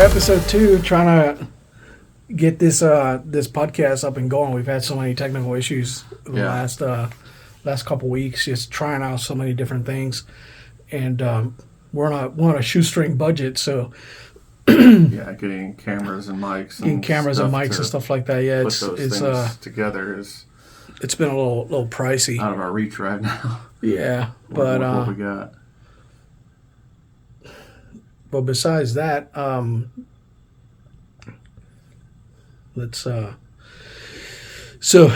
episode 2, trying to get this podcast up and going. We've had so many technical issues the last couple weeks, just trying out so many different things, and we're on a shoestring budget, so getting cameras and mics and stuff like that. Yeah, it's things together it's been a little pricey, out of our reach right now. Yeah, but what we got. But besides that, let's. So,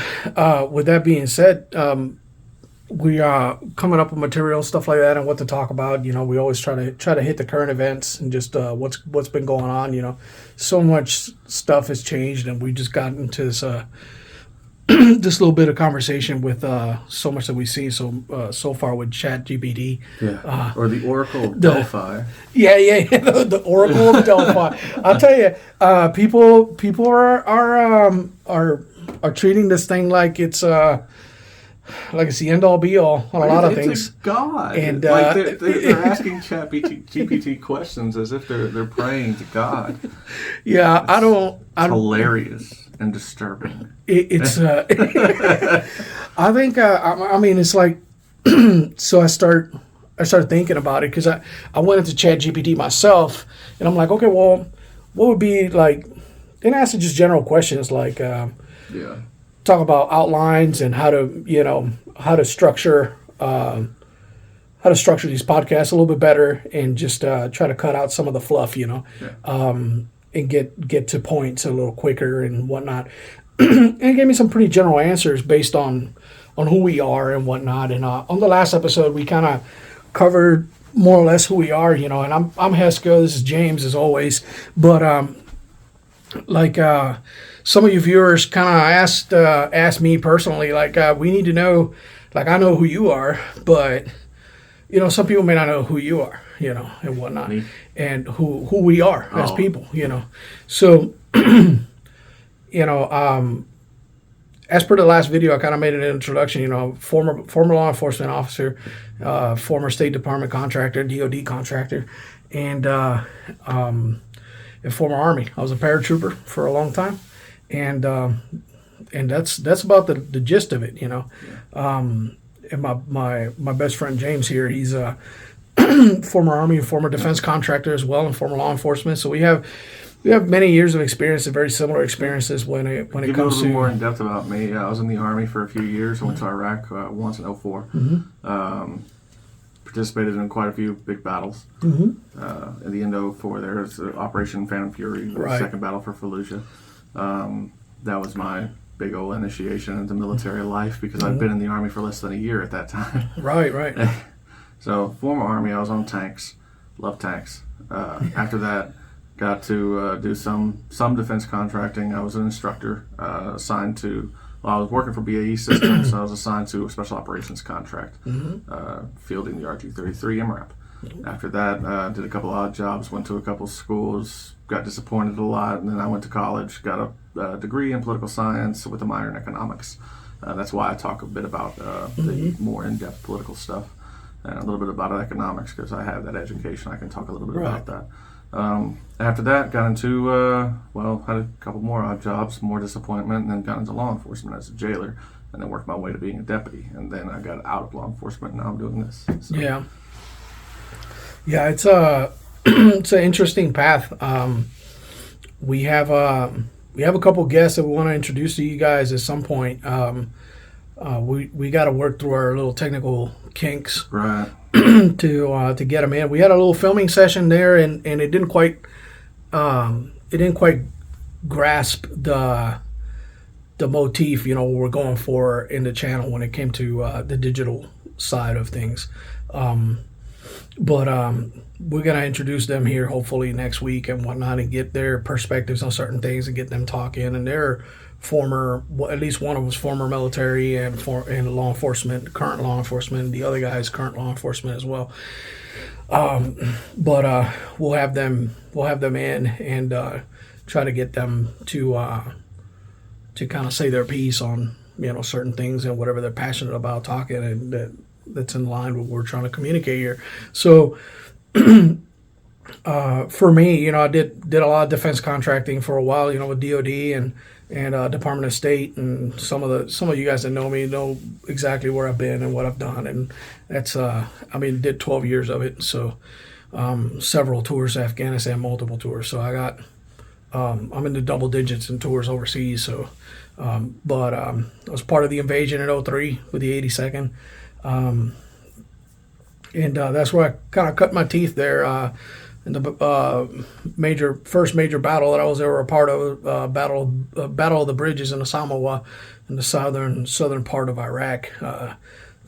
with that being said, we are coming up with material, stuff like that, and what to talk about. You know, we always try to hit the current events and just what's been going on. You know, so much stuff has changed, and we just got into this this little bit of conversation with so much that we see so far with ChatGPT. Yeah, or the Oracle of Delphi. Yeah, the Oracle of Delphi. I'll tell you, people are treating this thing like it's the end all be all on a lot of things. It's a god, and they're asking ChatGPT questions as if they're praying to God. Yeah, it's hilarious and disturbing. It's I think I mean it's like so I started thinking about it because I went into ChatGPT myself and I'm like, okay, well, what would be like? Then ask just general questions like talk about outlines and how to structure these podcasts a little bit better and just try to cut out some of the fluff, and get to points a little quicker and whatnot. And it gave me some pretty general answers based on who we are and whatnot. And on the last episode, we kind of covered more or less who we are, and I'm Hesco. This is James, as always. But some of you viewers kind of asked me personally, we need to know, I know who you are, but some people may not know who you are, and whatnot, and who we are as people, So, as per the last video, I kind of made an introduction, former law enforcement officer, former State Department contractor, DOD contractor, and former Army. I was a paratrooper for a long time, and that's about the gist of it, And my best friend James here, he's a former Army and former defense contractor as well, and former law enforcement. So we have many years of experience and very similar experiences when it comes to. Give a little more in depth about me. I was in the Army for a few years. I went to Iraq once in 2004. Mm-hmm. Participated in quite a few big battles. Mm-hmm. In the end of 2004, there was Operation Phantom Fury, the second battle for Fallujah. That was my big old initiation into military life because I'd been in the Army for less than a year at that time. Right. So, former Army, I was on tanks. Loved tanks. After that, got to do some defense contracting. I was an instructor assigned to. Well, I was working for BAE Systems, so I was assigned to a special operations contract, fielding the RG-33 MRAP. After that, did a couple odd jobs, went to a couple schools, got disappointed a lot, and then I went to college, got a degree in political science with a minor in economics. That's why I talk a bit about the more in-depth political stuff and a little bit about economics because I have that education. I can talk a little bit about that. After that, got into, had a couple more odd jobs, more disappointment, and then got into law enforcement as a jailer, and then worked my way to being a deputy. And then I got out of law enforcement, and now I'm doing this. So. Yeah, it's it's an interesting path. We have a couple guests that we want to introduce to you guys at some point. We got to work through our little technical kinks, right? to get them in. We had a little filming session there, and it didn't quite grasp the motif, what we're going for in the channel when it came to the digital side of things. But we're gonna introduce them here hopefully next week and whatnot, and get their perspectives on certain things and get them talking. And they're at least one of them was former military and law enforcement, current law enforcement. The other guy is current law enforcement as well. But we'll have them in and try to get them to kind of say their piece on certain things and whatever they're passionate about talking, and that's in line with what we're trying to communicate here. So For me, I did a lot of defense contracting for a while, with DoD and Department of State, and some of you guys that know me know exactly where I've been and what I've done, and that's did 12 years of it, so several tours to Afghanistan, multiple tours. So I'm in the double digits in tours overseas. So, but I was part of the invasion in '03 with the 82nd, and that's where I kind of cut my teeth there. In the first major battle that I was ever a part of, battle of the Bridges in Osamawa, in the southern part of Iraq, to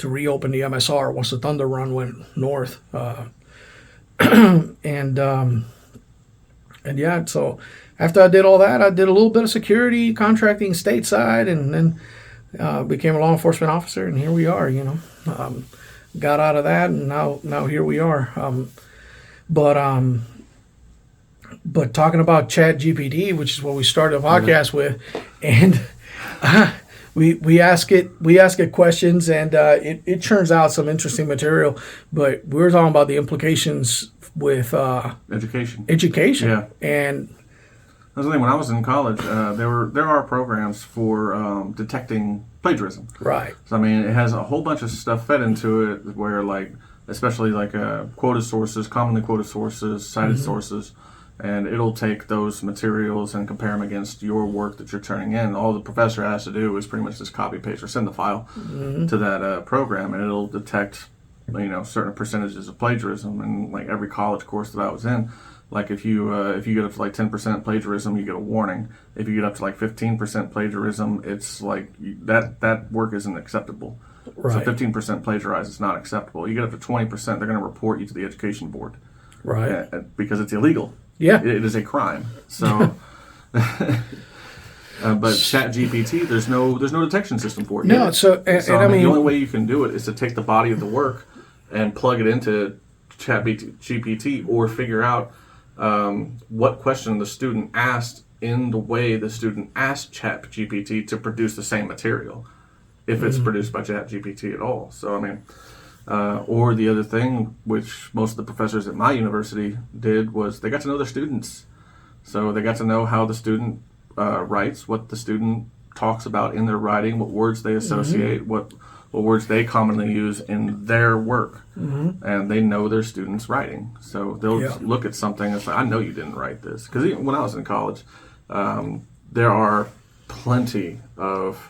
reopen the MSR once the Thunder Run went north, and yeah. So after I did all that, I did a little bit of security contracting stateside, and then became a law enforcement officer, and here we are. Got out of that, and now here we are. But talking about Chat GPT, which is what we started the podcast with, and we ask it questions, and it churns out some interesting material. But we were talking about the implications with education, Yeah, and that's the thing. When I was in college, there are programs for detecting plagiarism. right, So it has a whole bunch of stuff fed into it, where especially quoted sources, commonly quoted sources, cited sources, and it'll take those materials and compare them against your work that you're turning in. All the professor has to do is pretty much just copy paste or send the file to that program, and it'll detect certain percentages of plagiarism. And every college course that I was in, if you get up to 10% plagiarism, you get a warning. If you get up to 15% plagiarism, it's that work isn't acceptable. right, So 15% plagiarized is not acceptable. You get up to 20%, they're going to report you to the education board, right, because it's illegal. yeah, It is a crime. So, but ChatGPT, there's no detection system for it. no. yet. So The only way you can do it is to take the body of the work and plug it into ChatGPT, or figure out what question the student asked in the way the student asked ChatGPT to produce the same material, if it's produced by ChatGPT at all. So or the other thing, which most of the professors at my university did, was they got to know their students. So they got to know how the student writes, what the student talks about in their writing, what words they associate, what words they commonly use in their work, and they know their students' writing. So they'll look at something and say, "I know you didn't write this." Because even when I was in college, there are plenty of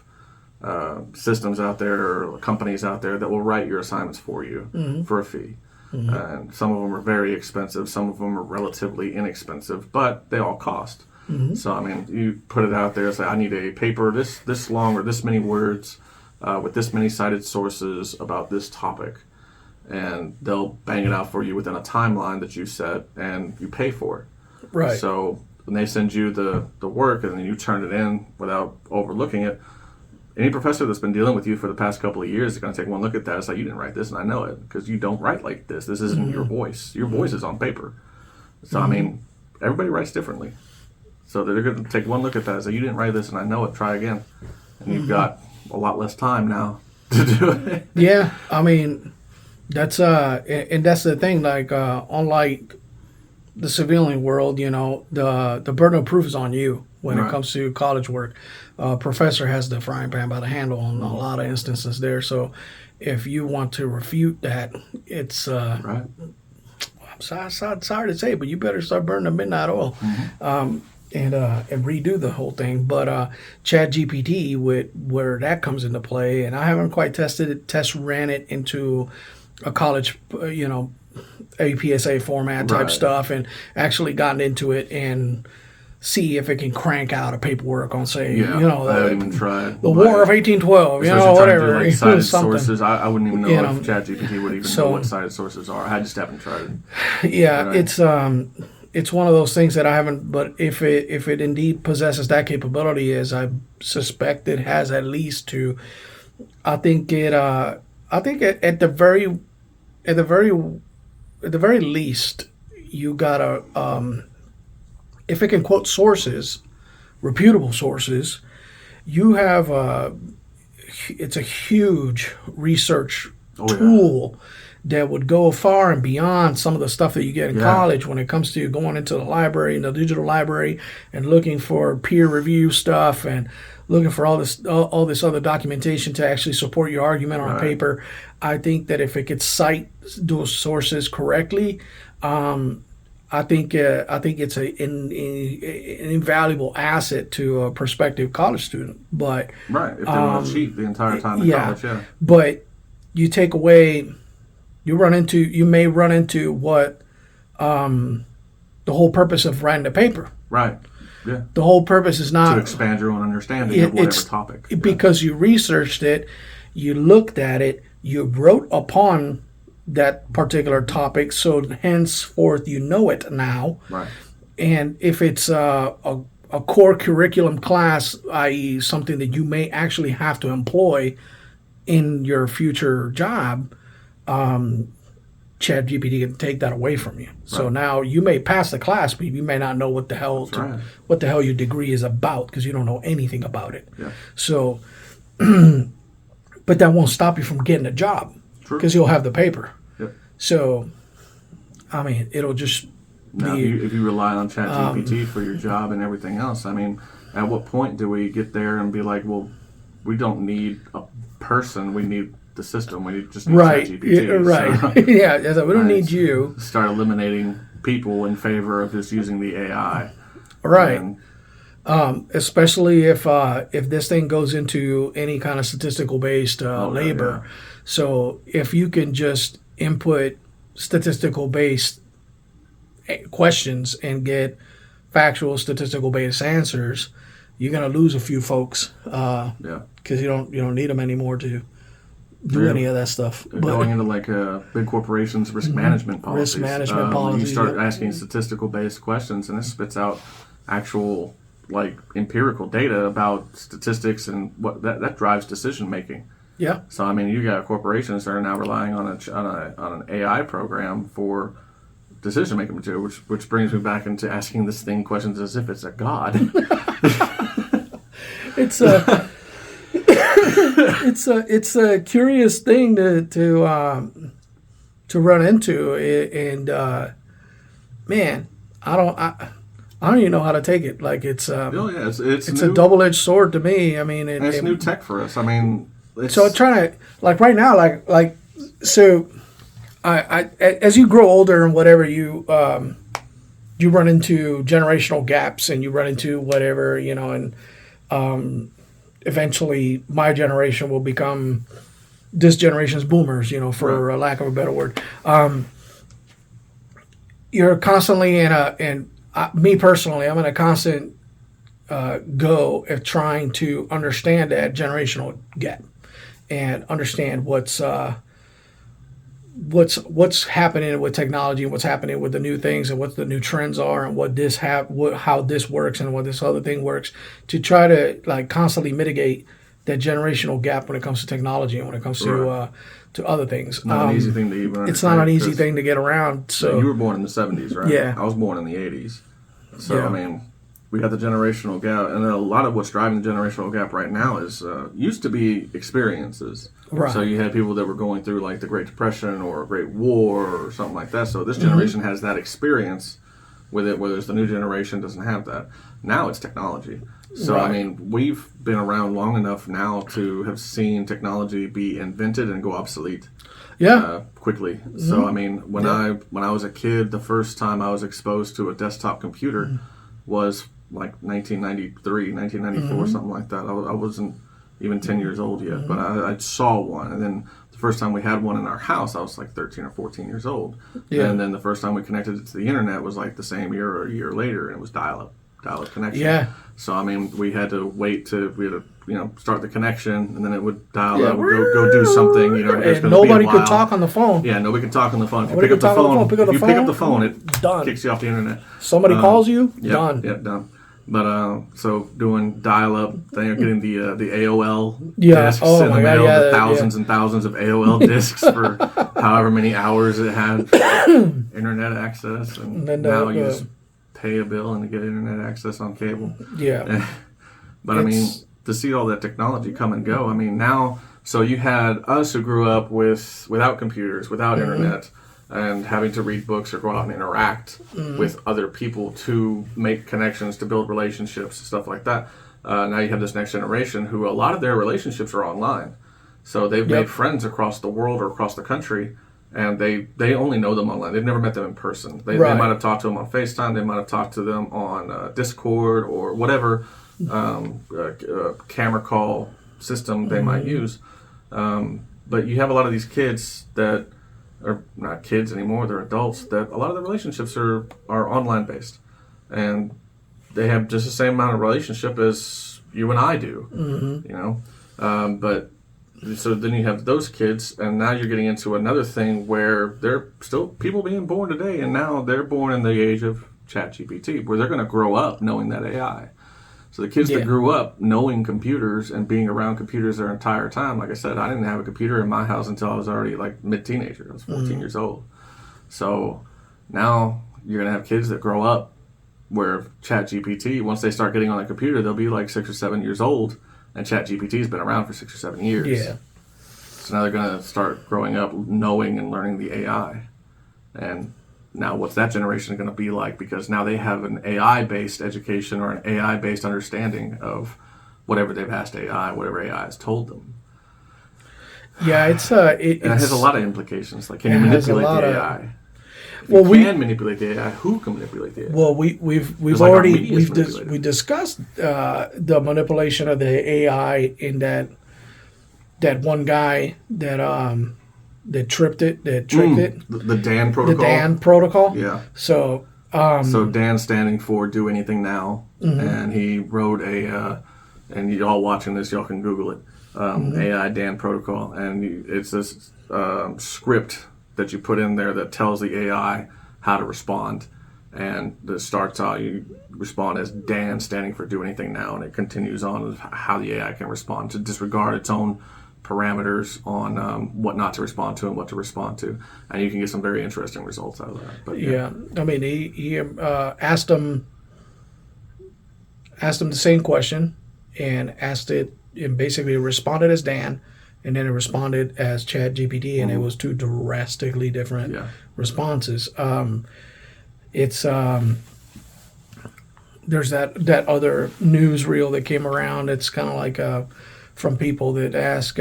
systems out there, or companies out there, that will write your assignments for you for a fee. And some of them are very expensive, some of them are relatively inexpensive, but they all cost. So you put it out there, say, "I need a paper this long, or this many words, with this many cited sources about this topic," and they'll bang it out for you within a timeline that you set, and you pay for it. right, So when they send you the work, and then you turn it in without overlooking it, any professor that's been dealing with you for the past couple of years is going to take one look at that and say, "You didn't write this, and I know it, because you don't write like this. This isn't your voice. Your voice is on paper." So everybody writes differently. So they're going to take one look at that and say, "You didn't write this, and I know it. Try again." And you've got a lot less time now to do it. Yeah, that's and that's the thing. Unlike the civilian world, the burden of proof is on you when it comes to college work. Professor has the frying pan by the handle on a lot of instances there. So if you want to refute that, it's Right. I'm sorry to say, but you better start burning the midnight oil. And redo the whole thing. But Chat GPT, where that comes into play, and I haven't quite ran it into a college, APSA format type stuff, and actually gotten into it and see if it can crank out a paperwork on, say, I haven't even tried. The War of 1812, whatever. To do, cited something. sources. I wouldn't even know if ChatGPT would even know what cited sources are. I just haven't tried it. Yeah, it's one of those things that I haven't. But if it indeed possesses that capability, as I suspect it has, at least to, I think at the very least, you gotta if it can quote sources, reputable sources, you have it's a huge research tool that would go far and beyond some of the stuff that you get in Yeah. college when it comes to going into the library, the digital library, and looking for peer review stuff and looking for all this other documentation to actually support your argument on Right. paper. I think that if it could cite those sources correctly, I think it's an invaluable asset to a prospective college student. But Right. If they want to cheat the entire time in yeah, college, yeah. but you take away, you may run into what the whole purpose of writing the paper. Right. Yeah. The whole purpose is To not expand your own understanding of whatever topic. Yeah. because you researched it, you looked at it, you wrote upon that particular topic, so henceforth you know it now. Right. And if it's a core curriculum class, i.e., something that you may actually have to employ in your future job, ChatGPT can take that away from you. So Right. now you may pass the class, but you may not know what the hell right. what the hell your degree is about because you don't know anything about it. Yeah. So, but that won't stop you from getting a job True. because you'll have the paper. Yep. So, I mean, it'll just Now, be if you rely on ChatGPT for your job and everything else, I mean, at what point do we get there and be like, well, we don't need a person, we need the system, we just need right, ChatGPT. yeah, right, So, yeah. So we don't Right. need you, start eliminating people in favor of just using the AI. right? And, Especially if this thing goes into any kind of statistical based labor. yeah. So if you can just input statistical based questions and get factual statistical based answers, you're gonna lose a few folks yeah. because you don't need them anymore to do Yeah. any of that stuff. Going into like big corporations' risk management policies. management When policies, you start yeah. asking statistical based questions, and it spits out actual like empirical data about statistics and what that drives decision making. Yeah, So I mean, you got corporations that are now relying on an AI program for decision making material, which brings me back into asking this thing questions as if it's a god. it's a it's a curious thing to run into, and man, I don't even know how to take it. Like it's Oh yeah, it's it's new, a double edged sword to me. I mean, and it's new tech for us. I mean, it's, so I'm trying to like right now, like so. I as you grow older and whatever you run into generational gaps and you run into whatever and eventually my generation will become this generation's boomers, for Right. a lack of a better word. You're constantly me personally, I'm in a constant go at trying to understand that generational gap and understand what's happening with technology and what's happening with the new things and what the new trends are and how this works and what this other thing works, to try to like constantly mitigate that generational gap when it comes to technology and when it comes to other things. not an easy thing to even understand. It's not an easy 'Cause thing to get around. So you were born in the 70s, right? Yeah. I was born in the 80s. So, Yeah. I mean, we got the generational gap. And a lot of what's driving the generational gap right now is used to be experiences. Right. So you had people that were going through like the Great Depression or a Great War or something like that. So this generation has that experience with it, whereas the new generation doesn't have that. Now it's technology. So, Right. I mean, we've been around long enough now to have seen technology be invented and go obsolete. yeah, Quickly. So I mean, when I was a kid, the first time I was exposed to a desktop computer was like 1993, 1994, something like that. I wasn't even 10 years old yet, but I saw one. And then the first time we had one in our house, I was like 13 or 14 years old. Yeah. And then the first time we connected it to the internet was like the same year or a year later, and it was dial-up connection. Yeah. So I mean, we had to wait we had to start the connection, and then it would dial Yeah. up, go do something. It's and gonna be a nobody could while. talk on the phone. Yeah, nobody can talk on the phone. If you Nobody pick up can the talk on the phone, phone. Pick up if the you pick up phone, the phone, it done. kicks you off the internet. Somebody calls you, Yep, done. Yep, done. But so doing dial-up, then getting the AOL Yeah. discs Oh in my the God, mail, yeah, the yeah. thousands and thousands of AOL discs for however many hours it had internet access, and then now you just pay a bill and get internet access on cable. Yeah. But I mean, It's- to see all that technology come and go, I mean, now So you had us who grew up without computers, without internet, and having to read books or go out and interact with other people to make connections, to build relationships, stuff like that. Now you have this next generation who a lot of their relationships are online. So they've made friends across the world or across the country, and they only know them online. They've never met them in person. They might have talked to them on FaceTime. They might have talked to them on Discord or whatever camera call system they might use. But you have a lot of these kids that are not kids anymore, they're adults, that a lot of the relationships are online based. And they have just the same amount of relationship as you and I do, you know. But so then you have those kids, and now you're getting into another thing where they're still people being born today, and now they're born in the age of ChatGPT, where they're going to grow up knowing that AI. So the kids that grew up knowing computers and being around computers their entire time, like I said, I didn't have a computer in my house until I was already like mid-teenager. I was 14 years old. So now you're going to have kids that grow up where ChatGPT, once they start getting on a computer, they'll be like 6 or 7 years old, and ChatGPT has been around for 6 or 7 years. Yeah. So now they're going to start growing up knowing and learning the AI. And now what's that generation going to be like? Because now they have an AI-based education or an AI-based understanding of whatever they've asked AI, whatever AI has told them. Yeah, and it has a lot of implications. Like, can you manipulate the AI? If you can manipulate the AI, who can manipulate the AI? Well, we've already we discussed the manipulation of the AI in that one guy that tricked it. The DAN protocol. The DAN protocol. Yeah. So DAN standing for Do Anything Now, and he wrote and y'all watching this, y'all can Google it. AI DAN protocol, and it's this script that you put in there that tells the AI how to respond, and it starts out you respond as DAN standing for Do Anything Now, and it continues on with how the AI can respond to disregard its own parameters on what not to respond to and what to respond to, and you can get some very interesting results out of that. But yeah, I mean he asked him the same question and asked it and basically responded as Dan, and then it responded as ChatGPT, and it was two drastically different responses. It's there's that other newsreel that came around. It's kind of like from people that ask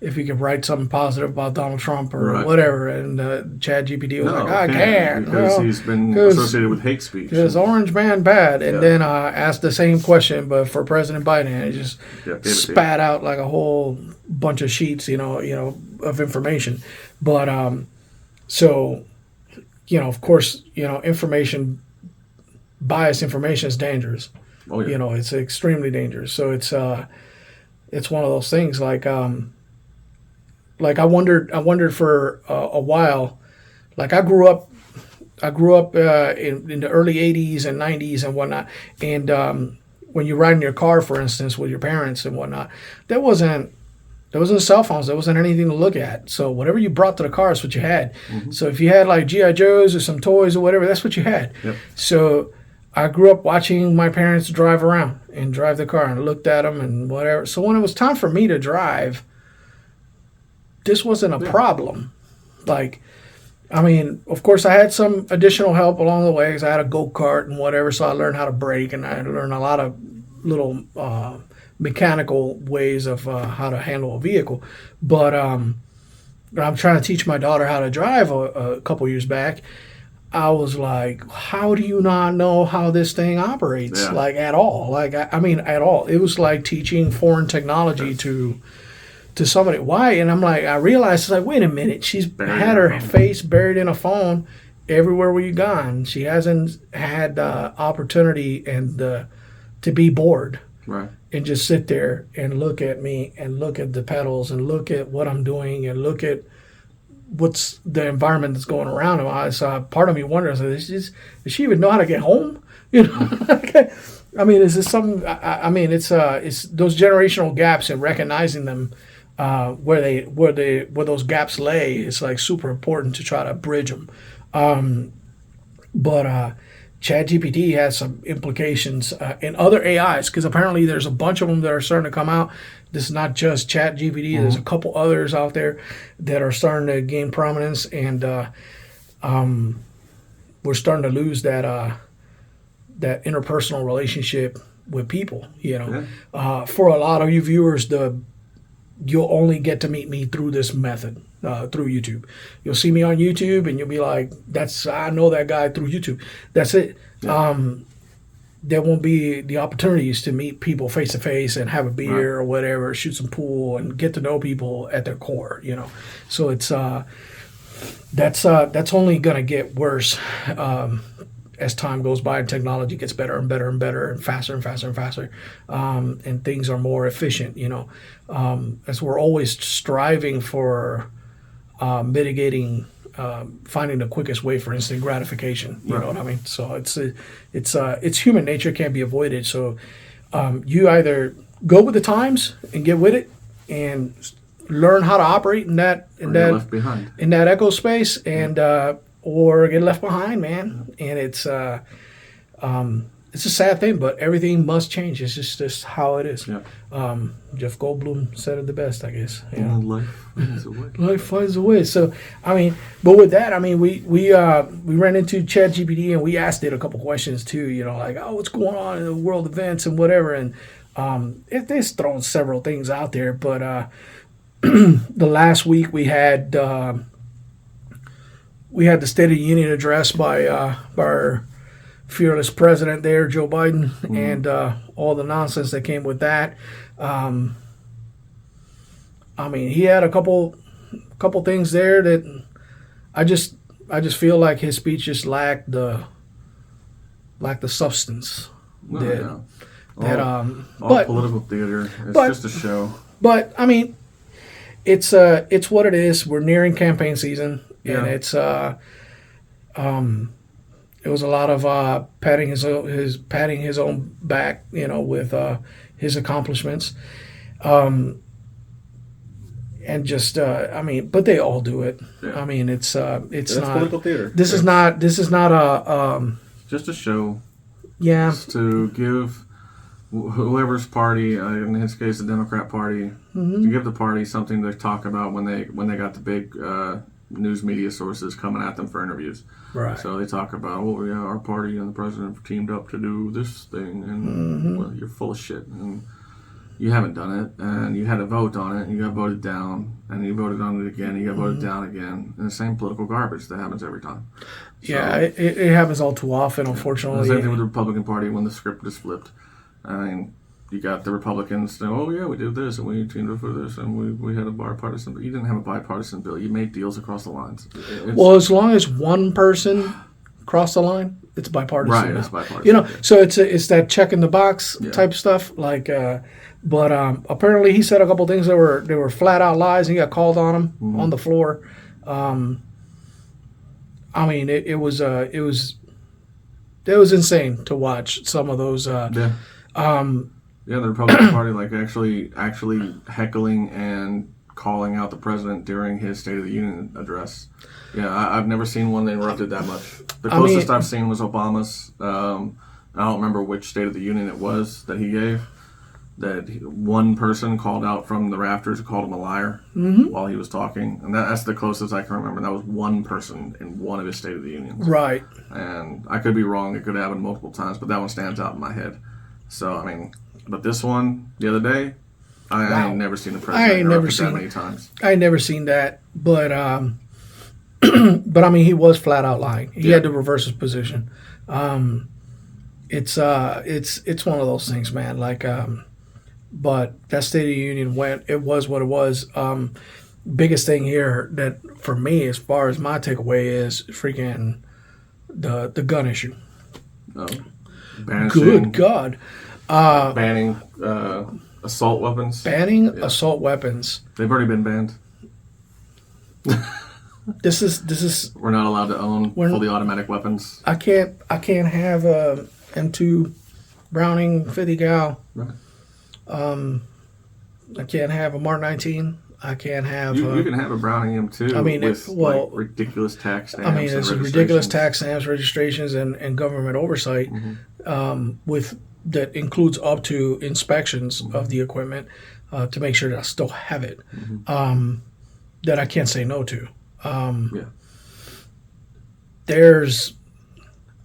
if you could write something positive about Donald Trump or whatever, and ChatGPT was like, I can't. Because he's been associated with hate speech. Because Orange Man bad. And then asked the same question, but for President Biden, and it just spat out like a whole bunch of sheets, of information. But so, of course, biased information is dangerous. Oh, yeah. It's extremely dangerous. So it's one of those things like I wondered for a while. Like I grew up in the early 80s and 90s and whatnot. And when you ride in your car, for instance, with your parents and whatnot, there wasn't cell phones. There wasn't anything to look at. So whatever you brought to the car is what you had. So if you had like G.I. Joes or some toys or whatever, that's what you had. Yep. So I grew up watching my parents drive around and drive the car and looked at them and whatever. So when it was time for me to drive, this wasn't a problem. Like, I mean, of course, I had some additional help along the way because I had a go-kart and whatever, so I learned how to brake, and I learned a lot of little mechanical ways of how to handle a vehicle. But I'm trying to teach my daughter how to drive a couple years back. I was like, how do you not know how this thing operates? Yeah. Like, at all. Like, I mean, at all. It was like teaching foreign technology to somebody. Why? And I'm like, I realized, it's like, wait a minute. She's had her face buried in a phone everywhere where you've gone. She hasn't had the opportunity and to be bored. Right. And just sit there and look at me and look at the pedals and look at what I'm doing and look at what's the environment that's going around him. So part of me wonders, does she even know how to get home? I mean, is this something? I mean, it's those generational gaps and recognizing them where those gaps lay. It's like super important to try to bridge them. But ChatGPT has some implications in other AIs, because apparently there's a bunch of them that are starting to come out. This is not just ChatGPT. There's a couple others out there that are starting to gain prominence, and we're starting to lose that interpersonal relationship with people. For a lot of you viewers, you'll only get to meet me through this method, through YouTube. You'll see me on YouTube, and you'll be like, I know that guy through YouTube. That's it. Yeah. There won't be the opportunities to meet people face to face and have a beer or whatever, shoot some pool, and get to know people at their core. So it's that's only going to get worse as time goes by and technology gets better and better and better and faster and faster and faster, and things are more efficient. As we're always striving for mitigating, finding the quickest way for instant gratification. You know what I mean? So it's human nature, can't be avoided. So you either go with the times and get with it and learn how to operate in that echo space, and or get left behind, man. And it's a sad thing, but everything must change. It's just how it is. Yeah. Jeff Goldblum said it the best, I guess. Life finds a way. Life finds a way. So, but with that, we ran into ChatGPT, and we asked it a couple questions too. Like, what's going on in the world events and whatever. And it's thrown several things out there. But the last week we had the State of the Union address by our fearless president there, Joe Biden, and all the nonsense that came with that. He had a couple things there that I just feel like his speech just lacked the substance. All but political theater. It's just a show. But it's what it is. We're nearing campaign season. Yeah. And it's it was a lot of patting his own back, with his accomplishments, and just but they all do it. Yeah. It's not political theater. This is not a just a show. Yeah. Just to give whoever's party, in his case, the Democrat Party, to give the party something to talk about when they got the big news media sources coming at them for interviews. Right. So they talk about, our party and the president have teamed up to do this thing, and you're full of shit, and you haven't done it, and you had a vote on it, and you got voted down, and you voted on it again, and you got voted down again, and the same political garbage that happens every time. So, it happens all too often, unfortunately. The same thing with the Republican Party when the script is flipped. You got the Republicans saying, we did this, and we teamed up for this, and we had a bipartisan. But you didn't have a bipartisan bill. You made deals across the lines. As long as one person crossed the line, it's bipartisan. Right, it's bipartisan. So it's that check in the box type stuff. But apparently he said a couple things that were flat out lies, and he got called on them on the floor. It was insane to watch some of those. The Republican Party, actually heckling and calling out the president during his State of the Union address. Yeah, I've never seen one that interrupted that much. The closest I've seen was Obama's. I don't remember which State of the Union it was that he gave. That one person called out from the rafters, called him a liar while he was talking. And that's the closest I can remember. That was one person in one of his State of the Unions. Right. And I could be wrong. It could happen multiple times, but that one stands out in my head. So, but this one, the other day, I ain't never seen the president interrupted that many times. I ain't never seen that, but he was flat out lying. He had to reverse his position. It's one of those things, man. But that State of the Union it was what it was. Biggest thing here that for me, as far as my takeaway, is freaking the gun issue. Oh, good God. Banning assault weapons. Banning assault weapons. They've already been banned. This is. We're not allowed to own fully automatic weapons. I can't have a M2 Browning 50 cal. Right. I can't have a Mark 19. I can't have. You can have a Browning M2 I mean, with well, ridiculous tax stamps. I mean, and it's ridiculous registrations. tax stamps, registrations, and government oversight, with that includes up to inspections of the equipment to make sure that I still have it, that I can't say no to. Yeah. There's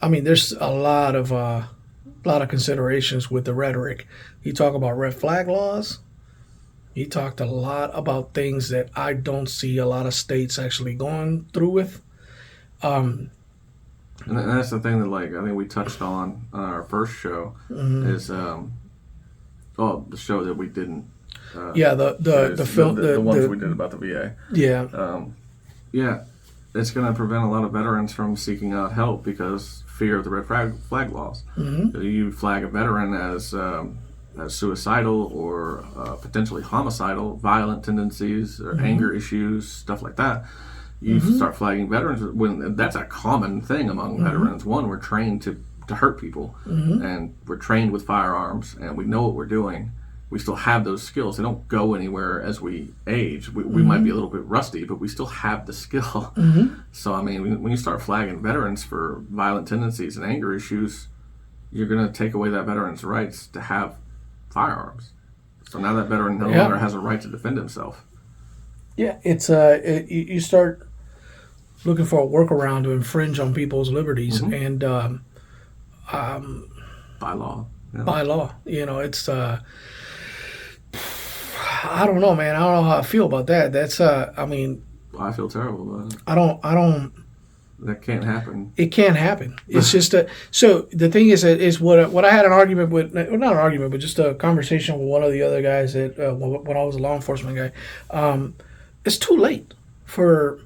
a lot of considerations with the rhetoric. You talk about red flag laws. He talked a lot about things that I don't see a lot of states actually going through with. And that's the thing that, like, I think we touched on our first show is, the show that we didn't. The film, the ones we did about the VA. Yeah, Yeah, it's going to prevent a lot of veterans from seeking out help because fear of the red flag laws. You flag a veteran as suicidal or potentially homicidal, violent tendencies or anger issues, stuff like that. You start flagging veterans when that's a common thing among veterans. One, we're trained to hurt people, and we're trained with firearms, and we know what we're doing. We still have those skills. They don't go anywhere as we age. We might be a little bit rusty, but we still have the skill. So, I mean, when you start flagging veterans for violent tendencies and anger issues, you're going to take away that veteran's rights to have firearms. So now that veteran no longer has a right to defend himself. Yeah, it's you start looking for a workaround to infringe on people's liberties, and By law. Yeah. by law, it's. I don't know, man. I don't know how I feel about that. That's I mean, I feel terrible about it. I don't. That can't happen. It can't happen. It's just so the thing is what I had an argument with, not an argument, but just a conversation with one of the other guys that when I was a law enforcement guy. It's too late to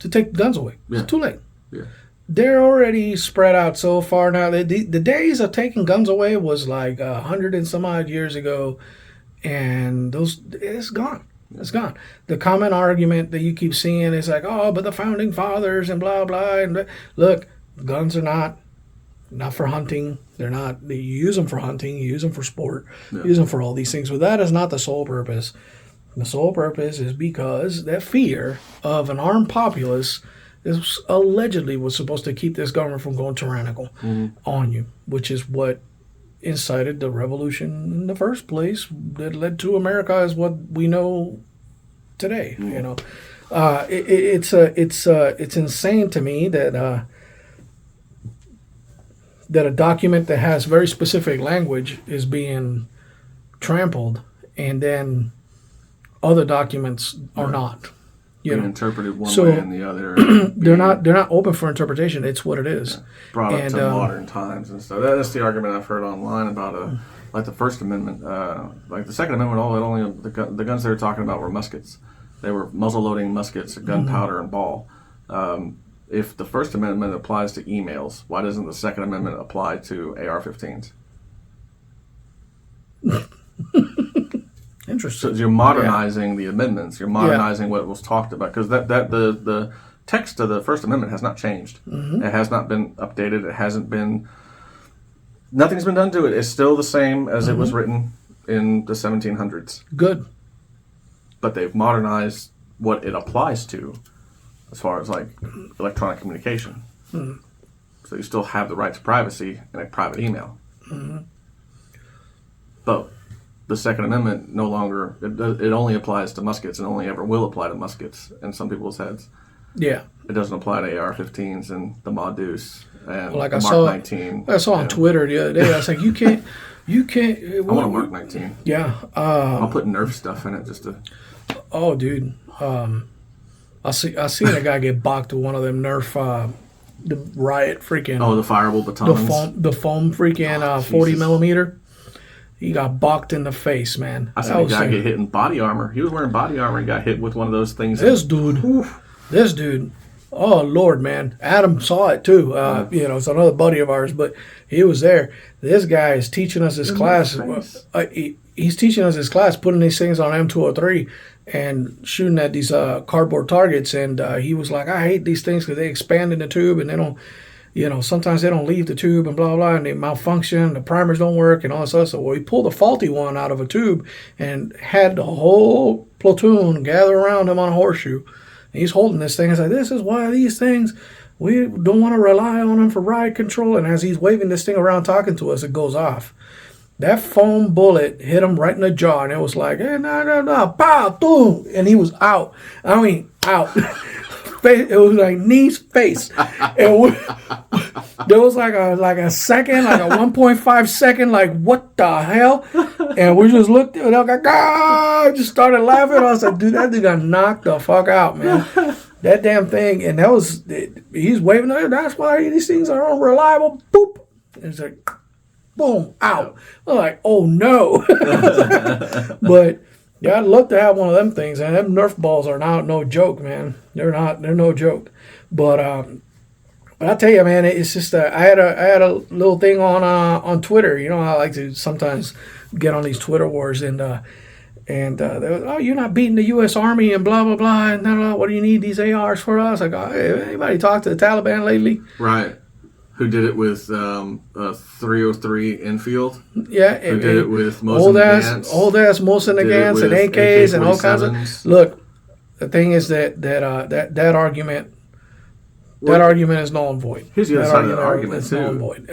take guns away. Yeah. It's too late. Yeah. They're already spread out so far now. The days of taking guns away was like 100 and some odd years ago, and it's gone. It's gone. The common argument that you keep seeing is like, oh, but the founding fathers and blah blah. And look, guns are not for hunting. They're not. You use them for hunting. You use them for sport. You use them for all these things. But that is not the sole purpose. The sole purpose is because that fear of an armed populace is allegedly was supposed to keep this government from going tyrannical on you, which is what incited the revolution in the first place that led to America as what we know today. It's insane to me that that a document that has very specific language is being trampled, and then other documents are not. Being interpreted one So, way and the other. They're not open for interpretation. It's what it is. Brought up to modern times and stuff. That's the argument I've heard online about like the First Amendment. Like the Second Amendment, the guns they were talking about were muskets. They were muzzle-loading muskets, gunpowder, and ball. If the First Amendment applies to emails, why doesn't the Second Amendment apply to AR-15s? Interesting. So you're modernizing the amendments. You're modernizing what was talked about, because the text of the First Amendment has not changed. It has not been updated. It hasn't been. Nothing's been done to it. It's still the same as it was written in the 1700s. Good. But they've modernized what it applies to, as far as like electronic communication. So you still have the right to privacy in a private email. But the Second Amendment no longer, it only applies to muskets and only ever will apply to muskets in some people's heads. Yeah. It doesn't apply to AR-15s and the Ma Deuce and Like the I Mark saw, 19. I saw on Twitter the other day. I was like, you can't. I want a Mark 19. Yeah. I'll put Nerf stuff in it just to. Oh, dude. I seen a guy get bocked with one of them Nerf, the riot freaking. Oh, the fireable batons. The foam freaking 40 millimeter. He got bocked in the face, man. I saw a guy get hit in body armor. He was wearing body armor and got hit with one of those things. This dude. Oh Lord, man. Adam saw it too. It's another buddy of ours, but he was there. This guy is teaching us his class. He's teaching us his class, putting these things on M203 and shooting at these cardboard targets. And he was like, I hate these things because they expand in the tube and they don't. sometimes they don't leave the tube and blah, blah, and they malfunction, the primers don't work and all this other stuff. Well, he pulled a faulty one out of a tube and had the whole platoon gather around him on a horseshoe. And he's holding this thing. He's like, this is why these things, we don't want to rely on them for ride control. And as he's waving this thing around talking to us, it goes off. That foam bullet hit him right in the jaw, and it was like, hey, no, pow, boom, and he was out. I mean, out. It was like knees, face. And there was like a second, like a 1.5 second, like, what the hell? And we just looked at it, like, just started laughing. I was like, dude, that dude got knocked the fuck out, man. That damn thing. And he's waving, that's why these things are unreliable. Boop. And it's like, boom, out. I'm like, oh no. But yeah, I'd love to have one of them things. And them Nerf balls are no joke, man. They're no joke. But I tell you, man, it's just I had a little thing on Twitter. I like to sometimes get on these Twitter wars and they was, oh, you're not beating the U.S. Army and blah blah blah and blah, blah, what do you need these ARs for us? I go, hey, anybody talk to the Taliban lately? Right. Who did it with 303 Infield? Yeah, who did it with Mosin old ass Mosin Nagants and AKs and all kinds of. Look, the thing is that argument. That argument is null and void. Here's the other side of the argument too. Null and void.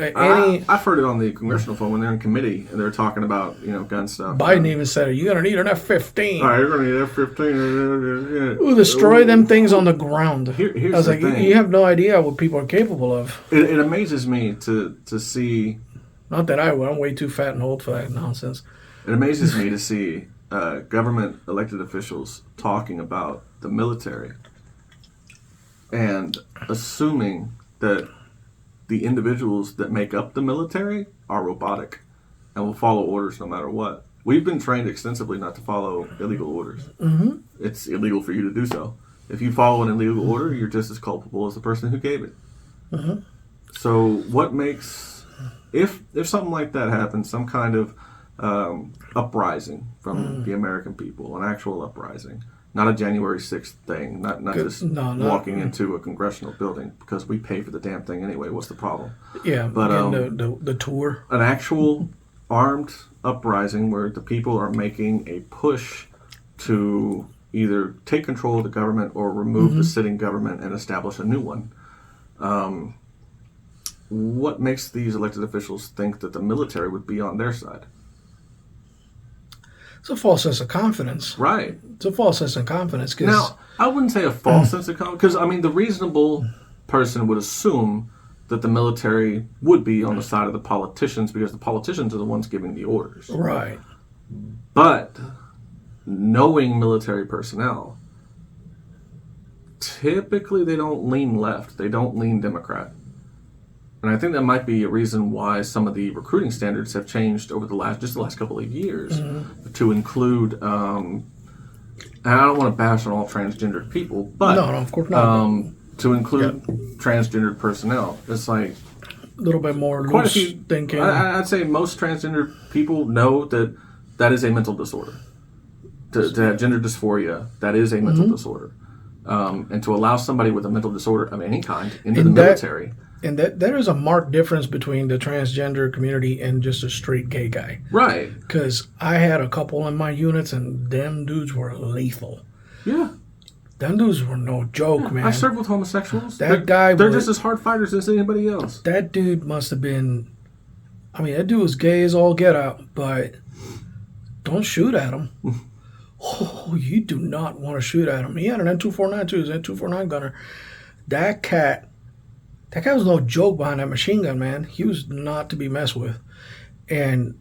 I've heard it on the congressional phone when they're in committee and they're talking about gun stuff. Biden even said, "You're gonna need an F-15." All right, you're gonna need an F-15. We'll destroy them things on the ground. Here's I was like, thing. You have no idea what people are capable of. It amazes me to see. Not that I'm way too fat and old for that nonsense. It amazes me to see government elected officials talking about the military and assuming that the individuals that make up the military are robotic and will follow orders no matter what. We've been trained extensively not to follow illegal orders. Mm-hmm. It's illegal for you to do so. If you follow an illegal order, you're just as culpable as the person who gave it. Mm-hmm. So what makes, if something like that happens, some kind of uprising from the American people, an actual uprising, not a January 6th thing, not just walking into a congressional building because we pay for the damn thing anyway. What's the problem? Yeah, but the tour. An actual armed uprising where the people are making a push to either take control of the government or remove the sitting government and establish a new one. What makes these elected officials think that the military would be on their side? It's a false sense of confidence. Right. It's a false sense of confidence. Now, I wouldn't say a false sense of confidence, because, the reasonable person would assume that the military would be on the side of the politicians because the politicians are the ones giving the orders. Right. But knowing military personnel, typically they don't lean left. They don't lean Democrat. And I think that might be a reason why some of the recruiting standards have changed over the last couple of years to include, and I don't want to bash on all transgendered people, but no, of course not. To include transgendered personnel. It's like a little bit more loose thinking. I'd say most transgender people know that is a mental disorder. To have gender dysphoria, that is a mental disorder. And to allow somebody with a mental disorder of any kind into the military. And that there is a marked difference between the transgender community and just a straight gay guy. Right. Because I had a couple in my units, and them dudes were lethal. Yeah. Them dudes were no joke, man. I served with homosexuals. They're just as hard fighters as anybody else. That dude must have been... that dude was gay as all get out, but don't shoot at him. Oh, you do not want to shoot at him. He had an N249 too. He was an N249 gunner. That cat was no joke behind that machine gun, man. He was not to be messed with. And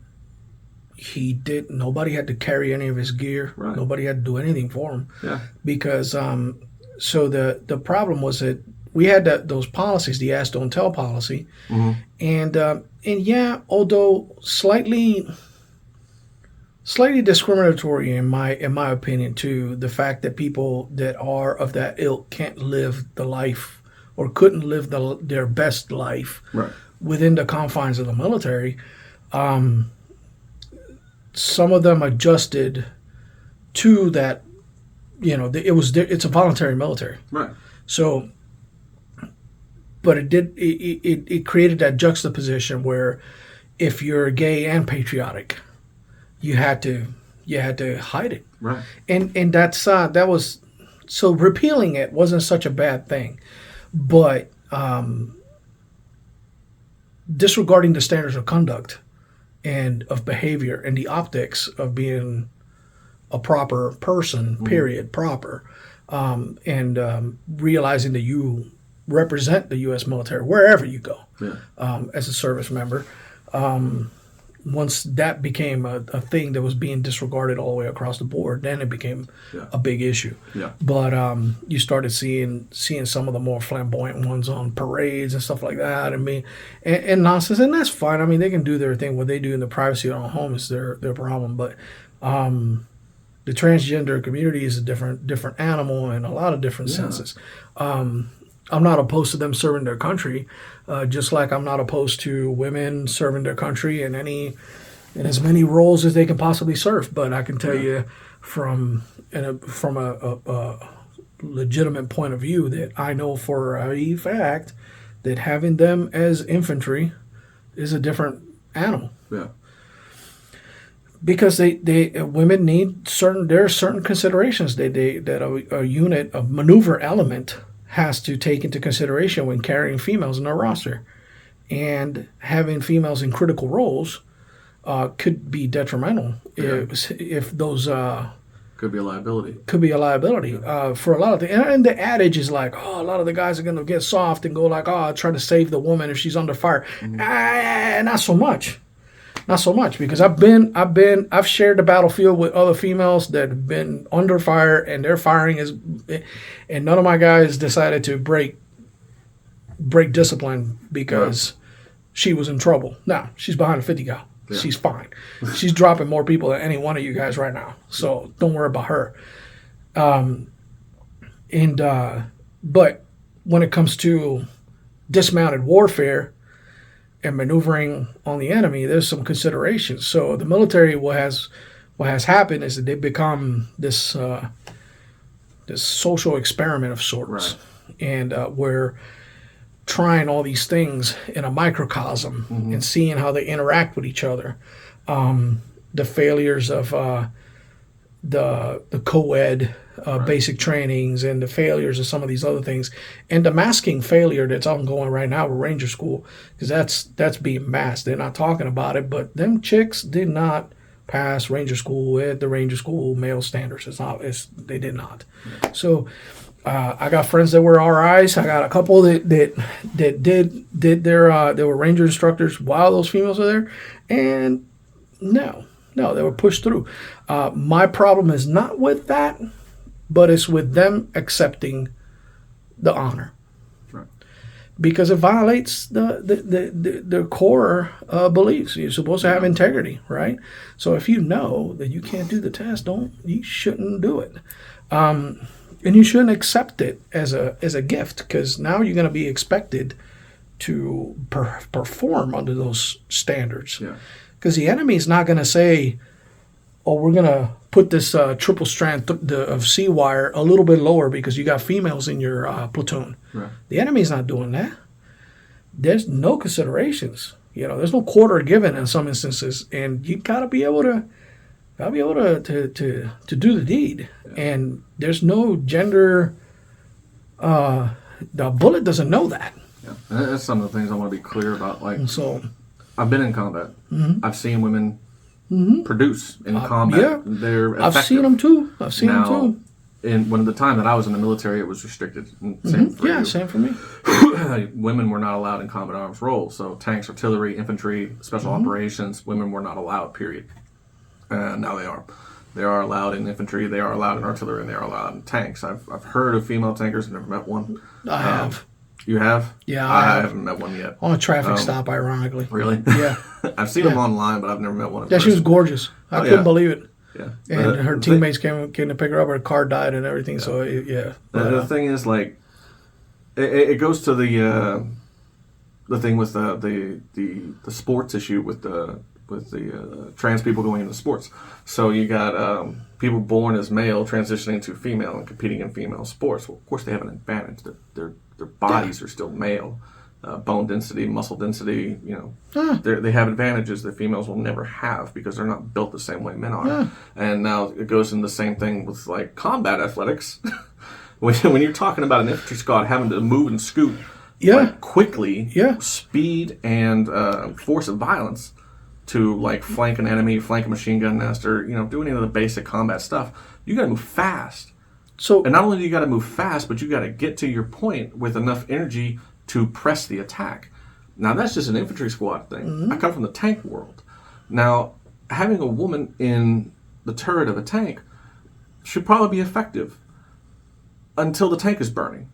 nobody had to carry any of his gear. Right. Nobody had to do anything for him. Yeah. Because, so the problem was that we had those policies, the ask, don't tell policy. Mm-hmm. And yeah, although slightly discriminatory in my opinion too, the fact that people that are of that ilk can't live the life or couldn't live their best life within the confines of the military. Some of them adjusted to that. It's a voluntary military, right? So but it created that juxtaposition where if you're gay and patriotic, you had to hide it, Right. and that was so repealing it wasn't such a bad thing, but disregarding the standards of conduct and of behavior and the optics of being a proper person, period, proper, realizing that you represent the U.S. military wherever you go as a service member. Once that became a thing that was being disregarded all the way across the board, then it became a big issue. Yeah. But you started seeing some of the more flamboyant ones on parades and stuff like that, and nonsense, and that's fine. I mean, they can do their thing. What they do in the privacy of their own home is their problem. But the transgender community is a different animal in a lot of different senses. I'm not opposed to them serving their country, just like I'm not opposed to women serving their country in as many roles as they can possibly serve. But I can tell you from a legitimate point of view that I know for a fact that having them as infantry is a different animal. Yeah. Because women need there are certain considerations that a unit, a maneuver element, has to take into consideration when carrying females in their roster, and having females in critical roles could be detrimental if those could be a liability. For a lot of things. And the adage is like, oh, a lot of the guys are going to get soft and go like, oh, I'll try to save the woman if she's under fire. Not so much. Not so much, because I've shared the battlefield with other females that have been under fire, and their firing and none of my guys decided to break discipline because she was in trouble. No, she's behind a 50 cal. Yeah. She's fine. She's dropping more people than any one of you guys right now. So don't worry about her. But when it comes to dismounted warfare and maneuvering on the enemy, there's some considerations. So the military, what has happened is that they've become this social experiment of sorts, and we're trying all these things in a microcosm and seeing how they interact with each other. The failures of the co-ed basic trainings, and the failures of some of these other things, and the masking failure that's ongoing right now with Ranger School, because that's being masked. They're not talking about it, but them chicks did not pass Ranger School with the Ranger School male standards. They did not. So I got friends that were RIs. I got a couple that did their they were Ranger instructors while those females were there, and no, they were pushed through. My problem is not with that, but it's with them accepting the honor, because it violates the core beliefs. You're supposed to have integrity, right? So if you know that you can't do the test, you shouldn't do it, and you shouldn't accept it as a gift, because now you're going to be expected to perform under those standards. Because the enemy is not going to say, oh, we're going to put this triple strand of C-wire a little bit lower because you got females in your platoon. The enemy's not doing that. There's no considerations. There's no quarter given in some instances, and you got to be able to do the deed. And there's no gender. The bullet doesn't know that. And that's some of the things I want to be clear about. So, I've been in combat. I've seen women produce in combat. Yeah, they're effective. I've seen them too. When the time that I was in the military, it was restricted. Same for me. Women were not allowed in combat arms roles. So tanks, artillery, infantry, special operations, women were not allowed, period. Now they are. They are allowed in infantry, they are allowed in artillery, and they are allowed in tanks. I've heard of female tankers. I've never met one. I have. You have? Yeah, I haven't met one yet. On a traffic stop, ironically. Really? Yeah. I've seen them online, but I've never met one in person. She was gorgeous. I couldn't believe it. Yeah. And her teammates came to pick her up. Her car died and everything. So, The thing is, it goes to the thing with the sports issue with the trans people going into sports. So you got people born as male transitioning to female and competing in female sports. Well, of course, they have an advantage. Their bodies are still male. Bone density, muscle density, they have advantages that females will never have because they're not built the same way men are. And now it goes in the same thing with like combat athletics. when you're talking about an infantry squad having to move and scoot like, quickly, speed and force of violence to like flank an enemy, flank a machine gun nest, or do any of the basic combat stuff, you got to move fast. And not only do you got to move fast, but you got to get to your point with enough energy to press the attack. Now, that's just an infantry squad thing. Mm-hmm. I come from the tank world. Now, having a woman in the turret of a tank should probably be effective until the tank is burning.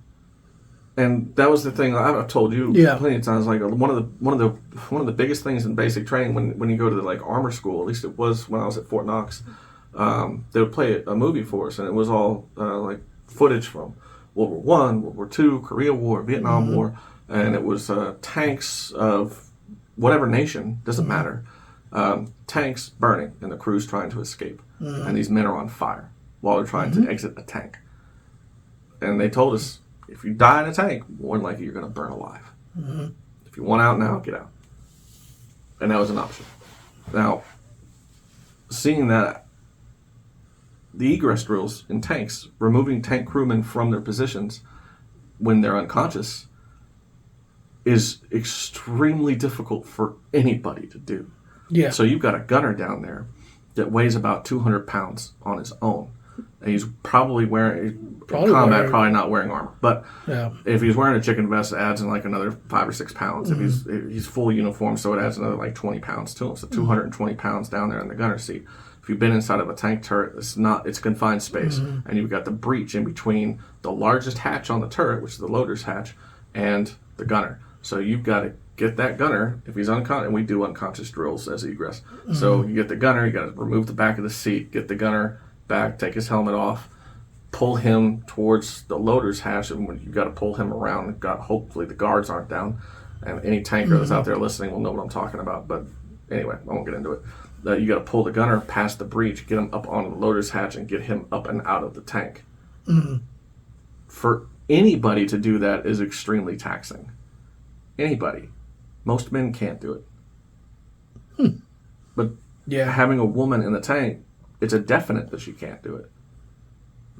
And that was the thing I've told you plenty of times. Like one of the biggest things in basic training when you go to the like armor school, at least it was when I was at Fort Knox, they would play a movie for us, and it was all like footage from World War I, World War II, Korea War, Vietnam War, and it was tanks of whatever nation, doesn't matter, tanks burning and the crews trying to escape. And these men are on fire while they're trying to exit a tank. And they told us, if you die in a tank, more than likely you're going to burn alive. If you want out now, get out. And that was an option. Now, seeing that, the egress drills in tanks, removing tank crewmen from their positions when they're unconscious, is extremely difficult for anybody to do. Yeah. So you've got a gunner down there that weighs about 200 pounds on his own. And he's probably probably not wearing armor. But if he's wearing a chicken vest, it adds in like another 5 or 6 pounds. If he's full uniform, so it adds another like 20 pounds to him. So 220 pounds down there in the gunner seat. If you've been inside of a tank turret, it's confined space, and you've got the breach in between the largest hatch on the turret, which is the loader's hatch, and the gunner. So you've got to get that gunner, if he's unconscious, and we do unconscious drills as egress. So you get the gunner, you got to remove the back of the seat, get the gunner back, take his helmet off, pull him towards the loader's hatch, and you've got to pull him around. Hopefully the guards aren't down, and any tanker that's out there listening will know what I'm talking about. But anyway, I won't get into it. You got to pull the gunner past the breach, get him up on the loader's hatch, and get him up and out of the tank. For anybody to do that is extremely taxing. Anybody. Most men can't do it. But having a woman in the tank, it's a definite that she can't do it.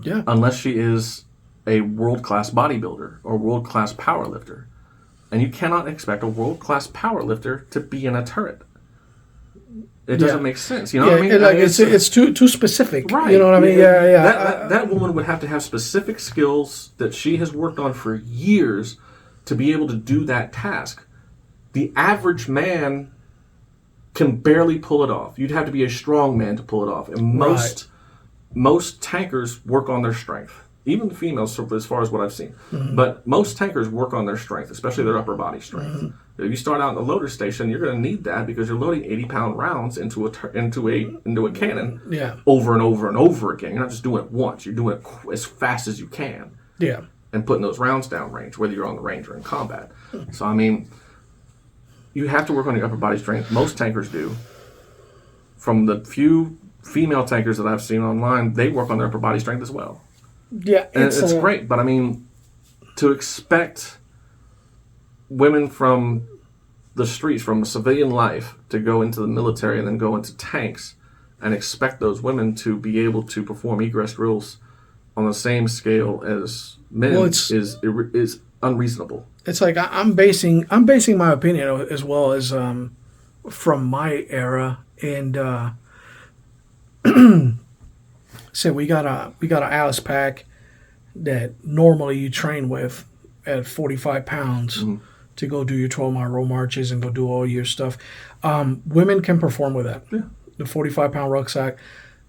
Yeah. Unless she is a world-class bodybuilder or world-class powerlifter. And you cannot expect a world-class powerlifter to be in a turret. It doesn't make sense. You know what I mean? Like it's too specific. Right. You know what I mean? That woman would have to have specific skills that she has worked on for years to be able to do that task. The average man can barely pull it off. You'd have to be a strong man to pull it off. And most tankers work on their strength. Even the females, as far as what I've seen. But most tankers work on their strength, especially their upper body strength. If you start out in the loader station, you're going to need that because you're loading 80-pound rounds into a cannon over and over and over again. You're not just doing it once. You're doing it as fast as you can. Yeah. And putting those rounds down range, whether you're on the range or in combat. So, I mean, you have to work on your upper body strength. Most tankers do. From the few female tankers that I've seen online, they work on their upper body strength as well. Yeah, and it's great, but I mean, to expect women from the streets, from civilian life, to go into the military and then go into tanks, and expect those women to be able to perform egress drills on the same scale as men is unreasonable. It's like I'm basing my opinion as well as from my era, and so we got an Alice pack that normally you train with at 45 pounds to go do your 12-mile row marches and go do all your stuff. Women can perform with that. Yeah. The 45-pound rucksack,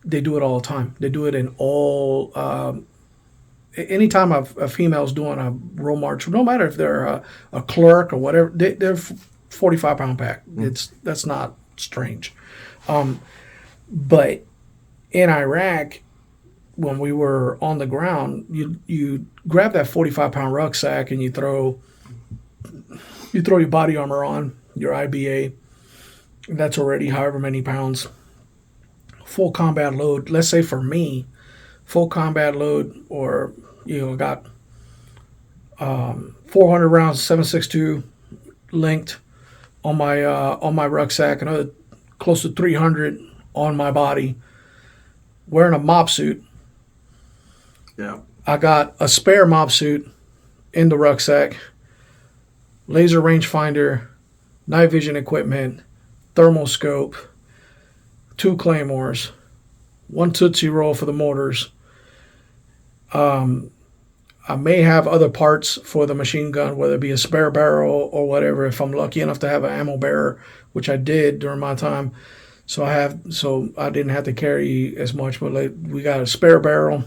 they do it all the time. They do it in all. Anytime a female's doing a row march, no matter if they're a clerk or whatever, they're 45-pound pack. That's not strange. But in Iraq, when we were on the ground, you grab that 45-pound rucksack and you throw your body armor on, your IBA, That's already however many pounds. Full combat load. Let's say for me, full combat load, or got 400 rounds, 7.62 linked on my rucksack, another close to 300 on my body. Wearing a mop suit. Yeah. I got a spare mop suit in the rucksack, laser rangefinder, night vision equipment, thermal scope, 2 claymores, 1 Tootsie Roll for the mortars. I may have other parts for the machine gun, whether it be a spare barrel or whatever, if I'm lucky enough to have an ammo bearer, which I did during my time. So I didn't have to carry as much, but we got a spare barrel,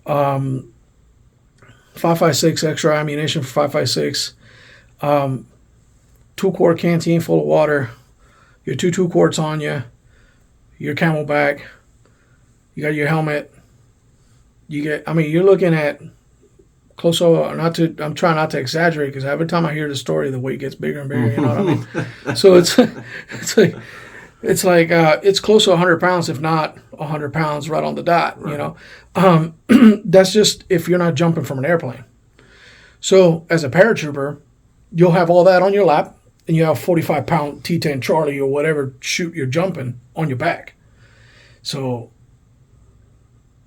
5.56 extra ammunition for 5.56, 2-quart canteen full of water, your 2 quarts on you, your camelback, you got your helmet. You're looking at close to, I'm trying not to exaggerate, because every time I hear the story, the weight gets bigger and bigger. You know what I mean? So it's close to 100 pounds, if not 100 pounds, right on the dot. Right. That's just if you're not jumping from an airplane. So as a paratrooper, you'll have all that on your lap, and you have 45-pound T-10 Charlie or whatever chute you're jumping on your back. So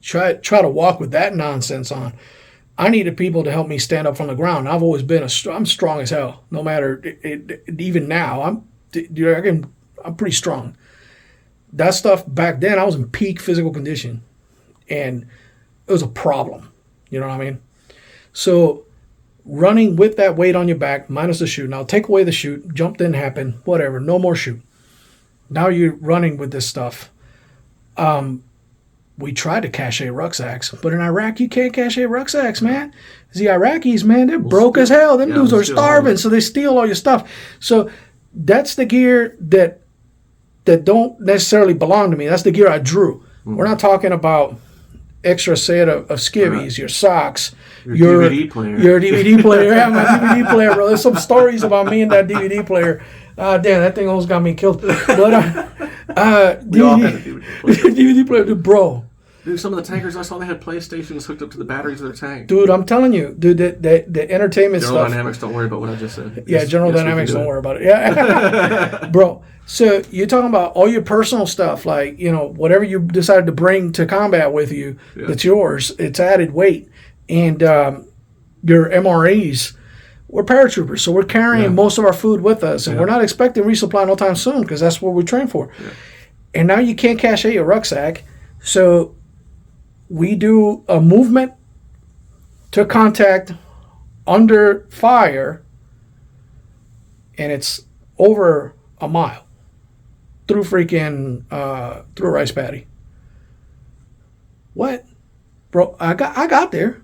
try to walk with that nonsense on. I needed people to help me stand up from the ground. I've always been I'm strong as hell. No matter even now, I'm pretty strong. That stuff back then, I was in peak physical condition, and it was a problem. You know what I mean? So running with that weight on your back minus the chute. Now take away the chute. Jump didn't happen. Whatever. No more chute. Now you're running with this stuff. We tried to cache rucksacks, but in Iraq, you can't cache rucksacks, man. The Iraqis, man, they're broke as hell. Them dudes are starving, so they steal all your stuff. So that's the gear that don't necessarily belong to me. That's the gear I drew. Mm-hmm. We're not talking about extra set of skivvies, right. Your socks, your DVD player. Your DVD player. Yeah, my DVD player, bro. There's some stories about me and that DVD player. Damn, that thing almost got me killed. But we all had a DVD player. DVD player, bro. Dude, some of the tankers I saw, they had PlayStations hooked up to the batteries of their tank. Dude, I'm telling you, dude, the entertainment General stuff. Dynamics, don't worry about what I just said. Yeah, General Dynamics, don't worry about it. Yeah, bro. So you're talking about all your personal stuff, like, whatever you decided to bring to combat with you, that's yours. It's added weight. And your MREs, we're paratroopers, so we're carrying most of our food with us, and we're not expecting resupply no time soon, because that's what we train for. Yeah. And now you can't cache your rucksack, so we do a movement to contact under fire, and it's over a mile through through a rice paddy. What? Bro, I got there.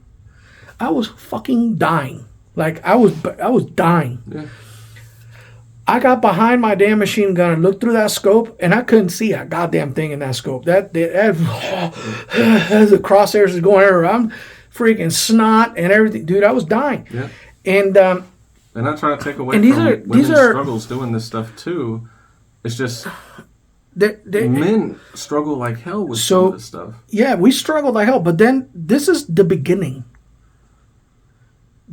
I was fucking dying. Like, I was dying. Yeah. I got behind my damn machine gun and looked through that scope, and I couldn't see a goddamn thing in that scope. As the crosshairs is going around, freaking snot and everything. Dude, I was dying. Yeah. And they're not trying to take away from women's struggles doing this stuff, too. It's just men struggle like hell with some of this stuff. Yeah, we struggle like hell, but then this is the beginning.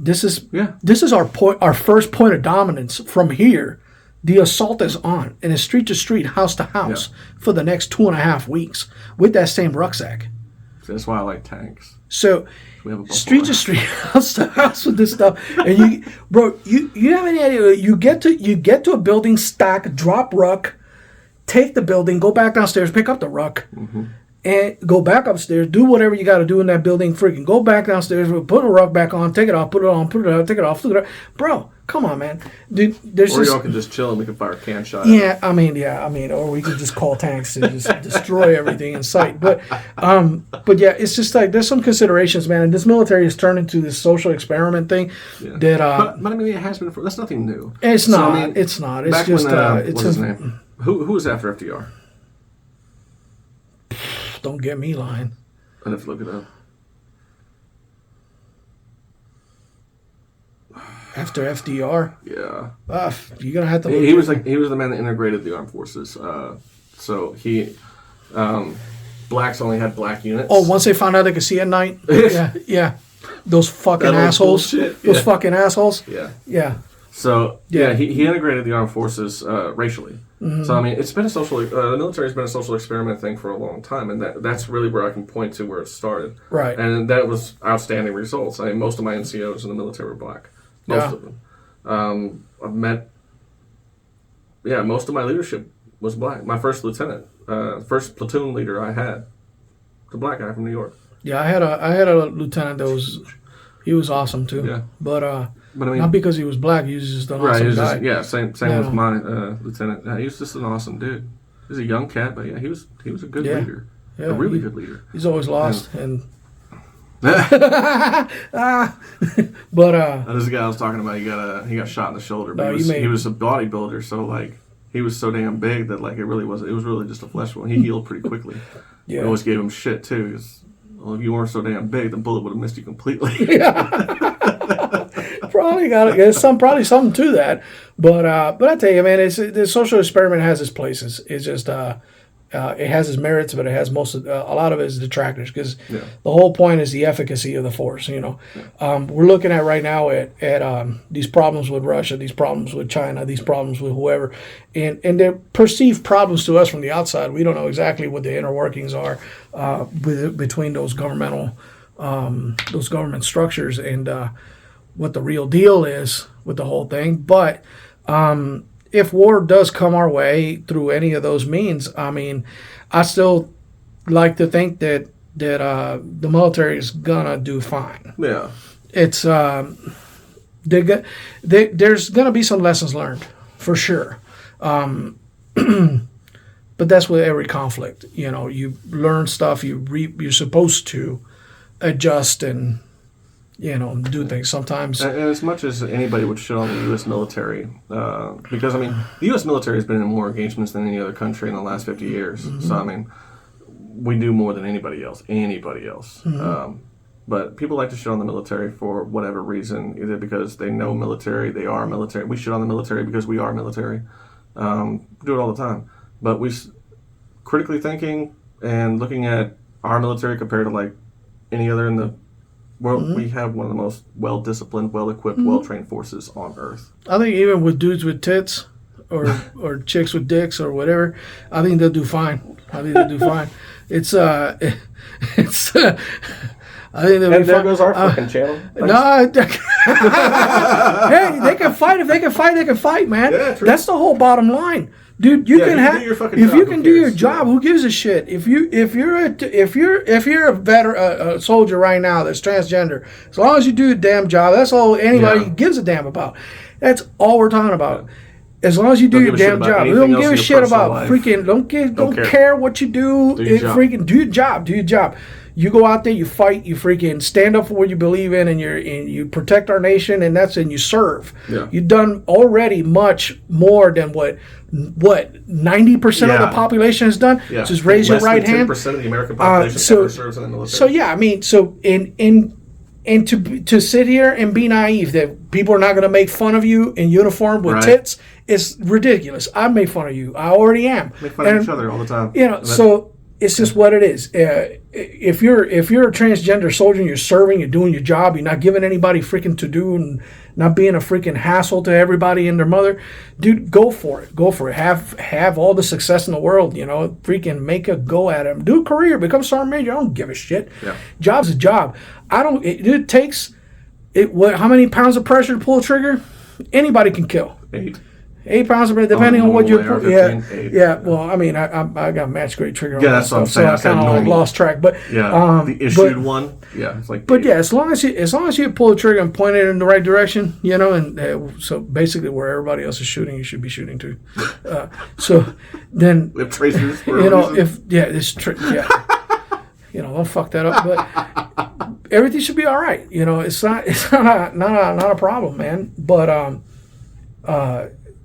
This is our first point of dominance. From here, the assault is on, and it's street to street, house to house for the next 2.5 weeks with that same rucksack. So that's why I like tanks. So street to street, house to house with this stuff, and you have any idea? You get to a building, stack, drop ruck, take the building, go back downstairs, pick up the ruck. Mm-hmm. And go back upstairs, do whatever you got to do in that building, freaking go back downstairs, put a ruck back on, take it off, put it on, put it out, take it off, put it out. Bro, come on, man. Dude, or y'all can just chill and we can fire a can shot. Yeah, or we could just call tanks and just destroy everything in sight. But yeah, it's just like there's some considerations, man. And this military has turned into this social experiment thing. Yeah. That but I mean, it has been. That's nothing new. It's not. It's not. It's just. What's his name? Who was after FDR? Don't get me lying. I'd have to look it up. After FDR, Yeah. you're gonna have to. He was the man that integrated the armed forces. So he, blacks only had black units. Oh, once they found out they could see at night. Yeah. Those fucking assholes. Those fucking assholes. Yeah. So he integrated the armed forces racially. Mm-hmm. So I mean, it's been the military's been a social experiment thing for a long time, and that's really where I can point to where it started. Right. And that was outstanding results. I mean, most of my NCOs in the military were black. Most of them. I've met. Yeah, most of my leadership was black. My first lieutenant, first platoon leader I had, the black guy from New York. Yeah, I had a lieutenant that he was awesome too. Yeah. But I mean, not because he was black, he was just an awesome guy. Same with my lieutenant. He was just an awesome dude. He was a young cat, but he was a good leader. Yeah, a really good leader. He's always lost and but this guy I was talking about, he got shot in the shoulder. But he was a bodybuilder, so like he was so damn big that like it was really just a flesh wound. He healed pretty quickly. Yeah. We always gave him shit too. Well, if you weren't so damn big, the bullet would have missed you completely. Probably there's probably something to that. But I tell you, man, the social experiment has its places. It's just it has its merits, but it has a lot of it is detractors because the whole point is the efficacy of the force. You know, we're looking at right now at these problems with Russia, these problems with China, these problems with whoever, and they're perceived problems to us from the outside. We don't know exactly what the inner workings are between those government structures and what the real deal is with the whole thing, but. If war does come our way through any of those means, I mean, I still like to think that the military is gonna do fine. Yeah, it's there's gonna be some lessons learned for sure, but that's with every conflict. You know, you learn stuff. You're supposed to adjust and. You know, do things sometimes. And as much as anybody would shit on the U.S. military, because, I mean, the U.S. military has been in more engagements than any other country in the last 50 years. Mm-hmm. So, I mean, we do more than anybody else. Mm-hmm. But people like to shit on the military for whatever reason, either because they know military, they are military. We shit on the military because we are military. Do it all the time. But critically thinking and looking at our military compared to, like, any other in the world, we have one of the most well-disciplined, well-equipped, well-trained forces on Earth. I think even with dudes with tits or chicks with dicks or whatever, I think they'll do fine. It's I think they'll be fine. There goes our fucking channel. No, hey, they can fight. If they can fight, they can fight, man. Yeah, true. That's the whole bottom line. Dude, you can do your job. Who gives a shit? If you're a veteran, soldier right now that's transgender, as long as you do a damn job, that's all anybody gives a damn about. That's all we're talking about. As long as you do your damn job, we don't give a shit about freaking. Don't care what you do. Do your job. Do your job. You go out there, you fight, you freaking stand up for what you believe in, and you protect our nation, and you serve. Yeah. You've done already much more than what 90% of the population has done. Yeah. Just raise your right hand. 10% of the American population ever serves in the military. So yeah, I mean, and to sit here and be naive that people are not going to make fun of you in uniform with tits is ridiculous. I make fun of you. I already am. Make fun of each other all the time. You know, so. It's just what it is. If you're a transgender soldier and you're serving, you're doing your job, you're not giving anybody freaking to do and not being a freaking hassle to everybody and their mother, dude, go for it. Go for it. Have all the success in the world, you know, freaking make a go at it. Do a career, become sergeant major. I don't give a shit. Yeah. Job's a job. It takes how many pounds of pressure to pull a trigger? Anybody can kill. 8 pounds of pressure, depending on what you're. Well, I mean, I got match grade trigger. Yeah, that's what I'm saying. So I kind of lost track, but the issued one. Yeah, it's like. But as long as you pull the trigger and point it in the right direction, you know, and so basically where everybody else is shooting, you should be shooting too. So then, we have tracers. You know, you know, don't fuck that up. But everything should be all right. You know, it's not a problem, man. But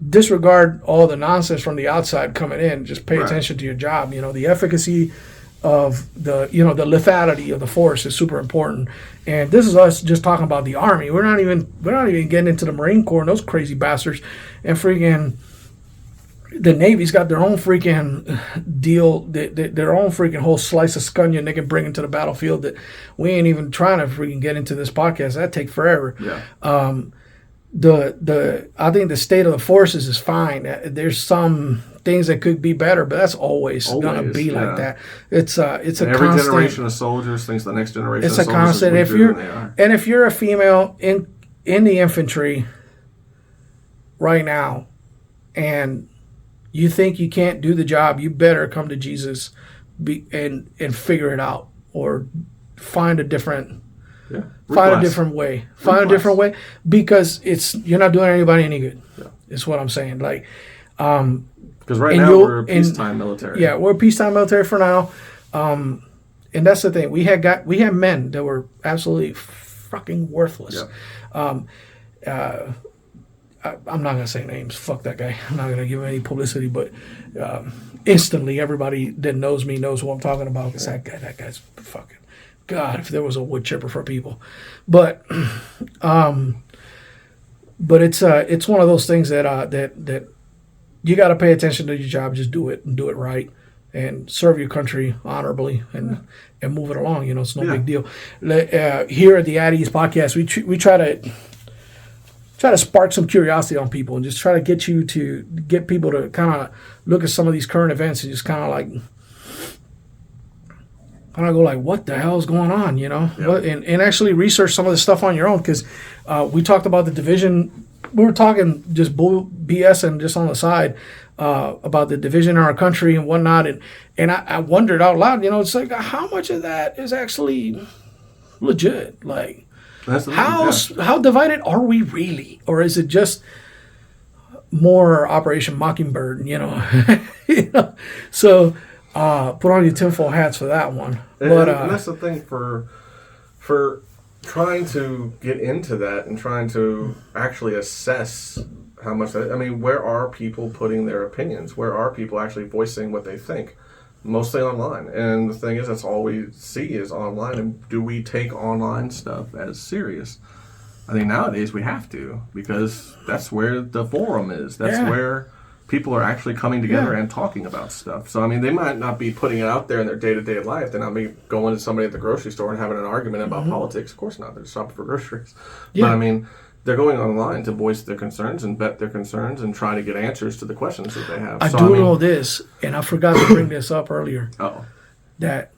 disregard all the nonsense from the outside coming in. Just pay attention to your job. You know, the efficacy of the the lethality of the force is super important. And this is us just talking about the Army. We're not even getting into the Marine Corps and those crazy bastards, and freaking the Navy's got their own freaking deal, their own freaking whole slice of scunion they can bring into the battlefield that we ain't even trying to freaking get into this podcast. That'd take forever. Yeah. I think the state of the forces is fine. There's some things that could be better, but that's always gonna be like that. It's a every constant, generation of soldiers thinks the next generation. It's of a soldiers constant. is weaker than they are. If you're a female in the infantry right now, and you think you can't do the job, you better come to Jesus, and figure it out, or find a different. Yeah. Find a different way. Find a different way, because you're not doing anybody any good. Yeah. Is what I'm saying. Like, because right now we're a peacetime military. Yeah, we're a peacetime military for now, and that's the thing. We had men that were absolutely fucking worthless. Yeah. I'm not gonna say names. Fuck that guy. I'm not gonna give him any publicity, but instantly everybody that knows me knows who I'm talking about. Because that guy's fucking. God, if there was a wood chipper for people, but it's one of those things that you got to pay attention to your job. Just do it and do it right, and serve your country honorably, and move it along. It's no big deal. Here at the At Ease podcast, we try to spark some curiosity on people, and just try to get people to kind of look at some of these current events and just kind of go like, what the hell is going on, and actually research some of the stuff on your own, because we talked about the division. We were talking just BS and just on the side about the division in our country and whatnot, and I wondered out loud, it's like, how much of that is actually legit? Like, how divided are we really, or is it just more Operation Mockingbird? So. Put on your tinfoil hats for that one. And that's the thing for trying to get into that and trying to actually assess how much where are people putting their opinions? Where are people actually voicing what they think? Mostly online. And the thing is, that's all we see is online. And do we take online stuff as serious? I think nowadays we have to, because that's where the forum is. That's where people are actually coming together and talking about stuff. So, they might not be putting it out there in their day-to-day life. They're not going to somebody at the grocery store and having an argument about politics. Of course not. They're shopping for groceries. Yeah. But, they're going online to voice their concerns and vet their concerns and try to get answers to the questions that they have. I do know this, and I forgot to bring this up earlier. Oh. That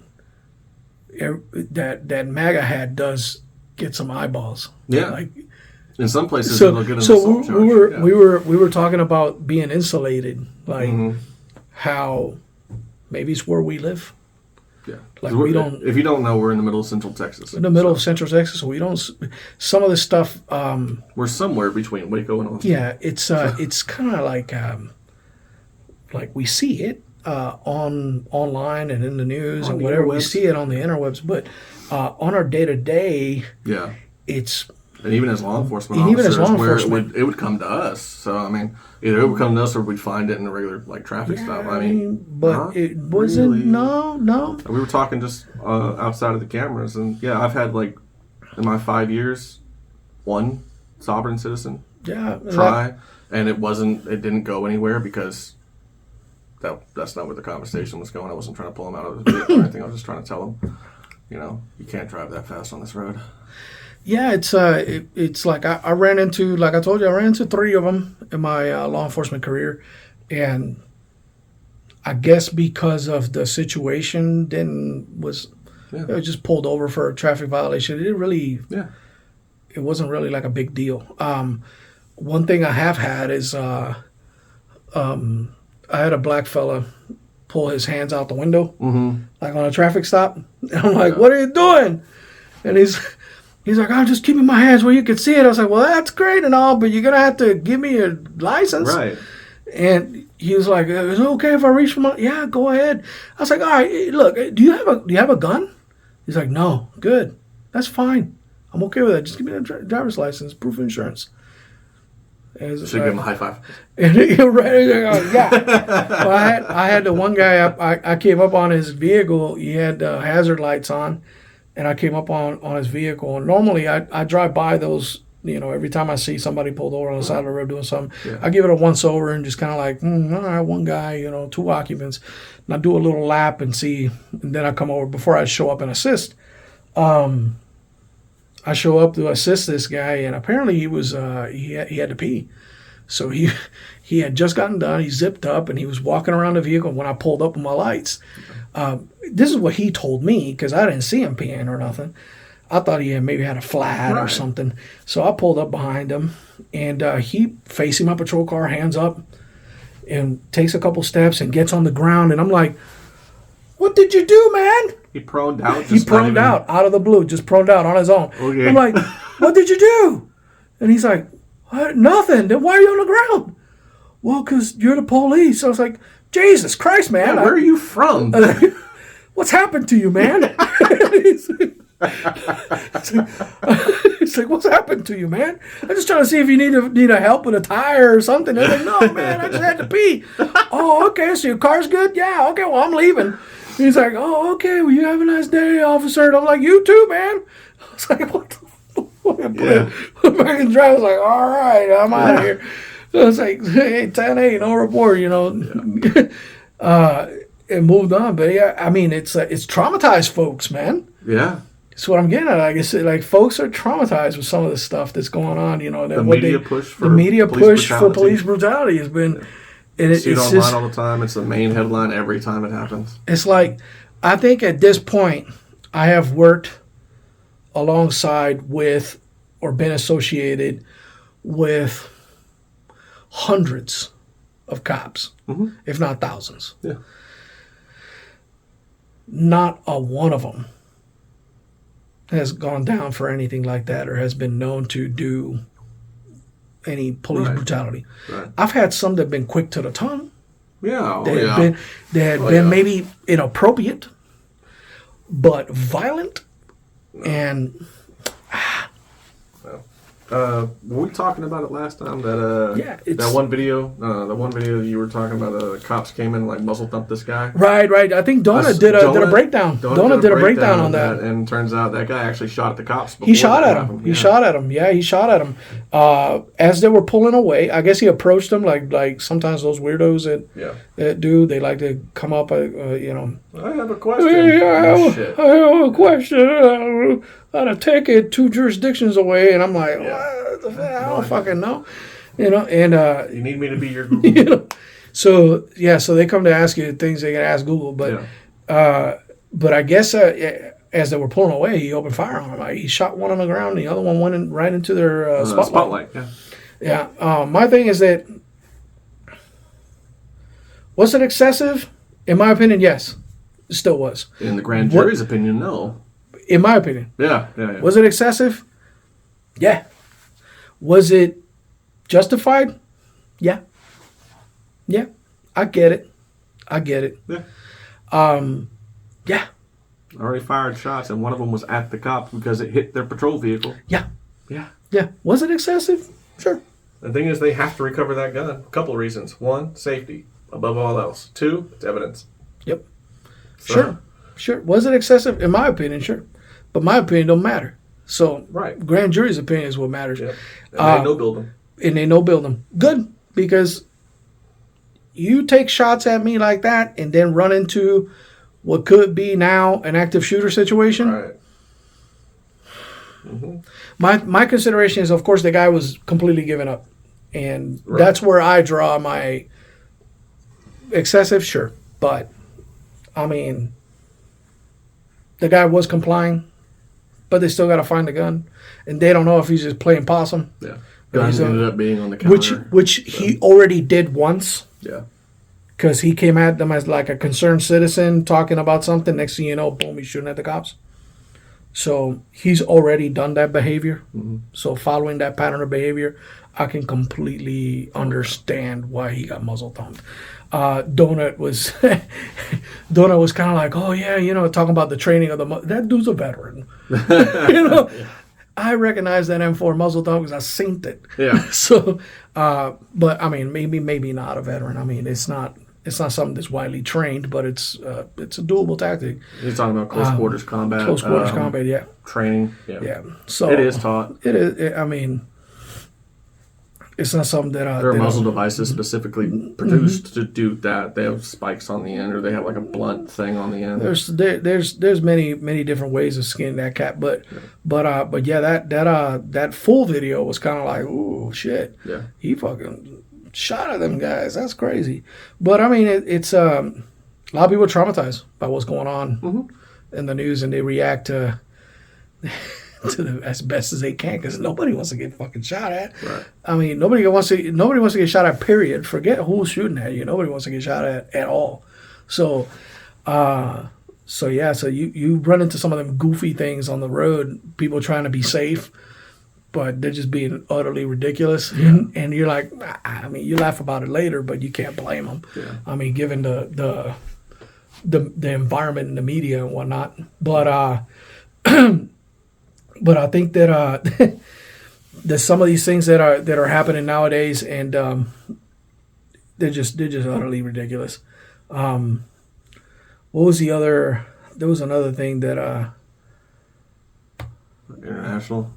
MAGA hat does get some eyeballs. Yeah. Like, in some places, it'll get an assault charge. We were talking about being insulated, like how maybe it's where we live. Yeah, like we don't. If you don't know, we're in the middle of Central Texas. In the middle of Central Texas, so we don't. Some of the stuff. We're somewhere between Waco and Austin. Yeah, it's kind of like we see it online and in the news and whatever. We see it on the interwebs, but on our day-to-day, it's. And even as law enforcement officers, it would come to us. So, either it would come to us or we'd find it in the regular, traffic stop. But it wasn't, really. No. We were talking just outside of the cameras, and, I've had, in my 5 years, one sovereign citizen try, and it didn't go anywhere because that's not where the conversation was going. I wasn't trying to pull him out of his vehicle or anything. I was just trying to tell him, you can't drive that fast on this road. Yeah, it's like I ran into, like I told you, I ran into 3 of them in my law enforcement career, and I guess because of the situation, it was just pulled over for a traffic violation. It didn't really, it wasn't really like a big deal. One thing I have had is I had a black fella pull his hands out the window, like on a traffic stop. And I'm like, "What are you doing?" And He's like, I'm just keeping my hands where you can see it. I was like, well, that's great and all, but you're going to have to give me a license. Right. And he was like, is it okay if I reach for my... Yeah, go ahead. I was like, all right, look, do you have a gun? He's like, no. Good. That's fine. I'm okay with that. Just give me a driver's license, proof of insurance. Should give him a high five. And yeah. Well, I had the one guy. I came up on his vehicle. He had hazard lights on, and I came up on his vehicle. And normally, I drive by those. Every time I see somebody pulled over on the side of the road doing something, I give it a once over and just kind of like, all right, one guy, 2 occupants, and I do a little lap and see, and then I come over before I show up and assist. I show up to assist this guy, and apparently he was he had to pee, so he had just gotten done. He zipped up and he was walking around the vehicle. When I pulled up with my lights, this is what he told me because I didn't see him peeing or nothing. I thought he maybe had a flat or something. So I pulled up behind him, and he facing my patrol car, hands up, and takes a couple steps and gets on the ground. And I'm like, "What did you do, man?" He proned out. He proned out of the blue, just proned out on his own. Okay. I'm like, "What did you do?" And he's like, "What? Nothing. Then why are you on the ground?" "Well, because you're the police." I was like, "Jesus Christ, man. Yeah, where are you from?" What's happened to you, man? It's like, what's happened to you, man? I'm just trying to see if you need a help with a tire or something. They're like, no, man, I just had to pee. Oh, okay, so your car's good? Yeah, okay, well, I'm leaving. He's like, oh, okay, well, you have a nice day, officer. And I'm like, you too, man. I was like, what the fuck? Put back in the drive. I was like, all right, I'm out of here. So I was like, hey, 10-8, no report, and moved on. But yeah, I mean, it's traumatized folks, man. Yeah. That's what I'm getting at. Like I said, like folks are traumatized with some of the stuff that's going on. The media push for police brutality has been. And see it online all the time. It's the main headline every time it happens. It's like, I think at this point, I have worked alongside with or been associated with hundreds of cops, if not thousands. Yeah. Not a one of them has gone down for anything like that or has been known to do any police brutality. Right. I've had some that have been quick to the tongue. Yeah. They had been maybe inappropriate, but violent. And were we talking about it last time? That one video, you were talking about. The cops came in and like muzzle thumped this guy. Right. I think Donna did a breakdown. Donna did a breakdown on that. And turns out that guy actually shot at the cops. He shot at him. He shot at him. Yeah, he shot at him. As they were pulling away, I guess he approached them like sometimes those weirdos that do. They like to come up, I have a question. I have a question. I had to take it 2 jurisdictions away, and I'm like, what the fuck? I don't fucking know, And you need me to be your Google. So they come to ask you things they can ask Google, but I guess as they were pulling away, he opened fire on him. He shot one on the ground, and the other one went right into their spotlight. Yeah. My thing is that was it excessive? In my opinion, yes, it still was. In the grand jury's opinion, no. In my opinion. Yeah. Was it excessive? Yeah. Was it justified? Yeah. Yeah. I get it. Yeah. Yeah. Already fired shots, and one of them was at the cops because it hit their patrol vehicle. Yeah. Was it excessive? Sure. The thing is, they have to recover that gun. A couple of reasons. 1, safety, above all else. 2, it's evidence. Yep. So. Sure. Was it excessive? In my opinion, sure. But my opinion don't matter. So grand jury's opinion is what matters. Yep. And they no build them. Good, because you take shots at me like that and then run into what could be now an active shooter situation. Right. Mm-hmm. My consideration is, of course, the guy was completely given up. And that's where I draw my excessive, sure. But, I mean, the guy was complying, but they still got to find the gun. And they don't know if he's just playing possum. Yeah. Gun ended up being on the counter. Which he already did once. Yeah. Because he came at them as like a concerned citizen talking about something. Next thing you know, boom, he's shooting at the cops. So he's already done that behavior. Mm-hmm. So following that pattern of behavior, I can completely understand why he got muzzle thumped. Donut was kind of like, oh yeah, talking about the training of that dude's a veteran. I recognize that M4 muzzle dog because I synced it. Yeah. So, but I mean, maybe not a veteran. I mean, it's not something that's widely trained, but it's a doable tactic. He's talking about close quarters combat. Close quarters combat, yeah. Training. Yeah. Yeah. So it is taught. It is. I mean, it's not something that there are muzzle devices specifically produced to do that. They have spikes on the end, or they have like a blunt thing on the end. There's many different ways of skinning that cat, but yeah, that full video was kind of like, ooh, shit. Yeah. He fucking shot at them guys. That's crazy. But I mean, it's a lot of people are traumatized by what's going on in the news, and they react to as best as they can because nobody wants to get fucking shot at. Right. I mean, nobody wants to get shot at. Period. Forget who's shooting at you. Nobody wants to get shot at all. So, so you run into some of them goofy things on the road. People trying to be safe, but they're just being utterly ridiculous. Yeah. And you're like, I mean, you laugh about it later, but you can't blame them. Yeah. I mean, given the environment and the media and whatnot, but. But I think that there's some of these things that are happening nowadays, and they're just utterly ridiculous. What was the other? There was another thing that international.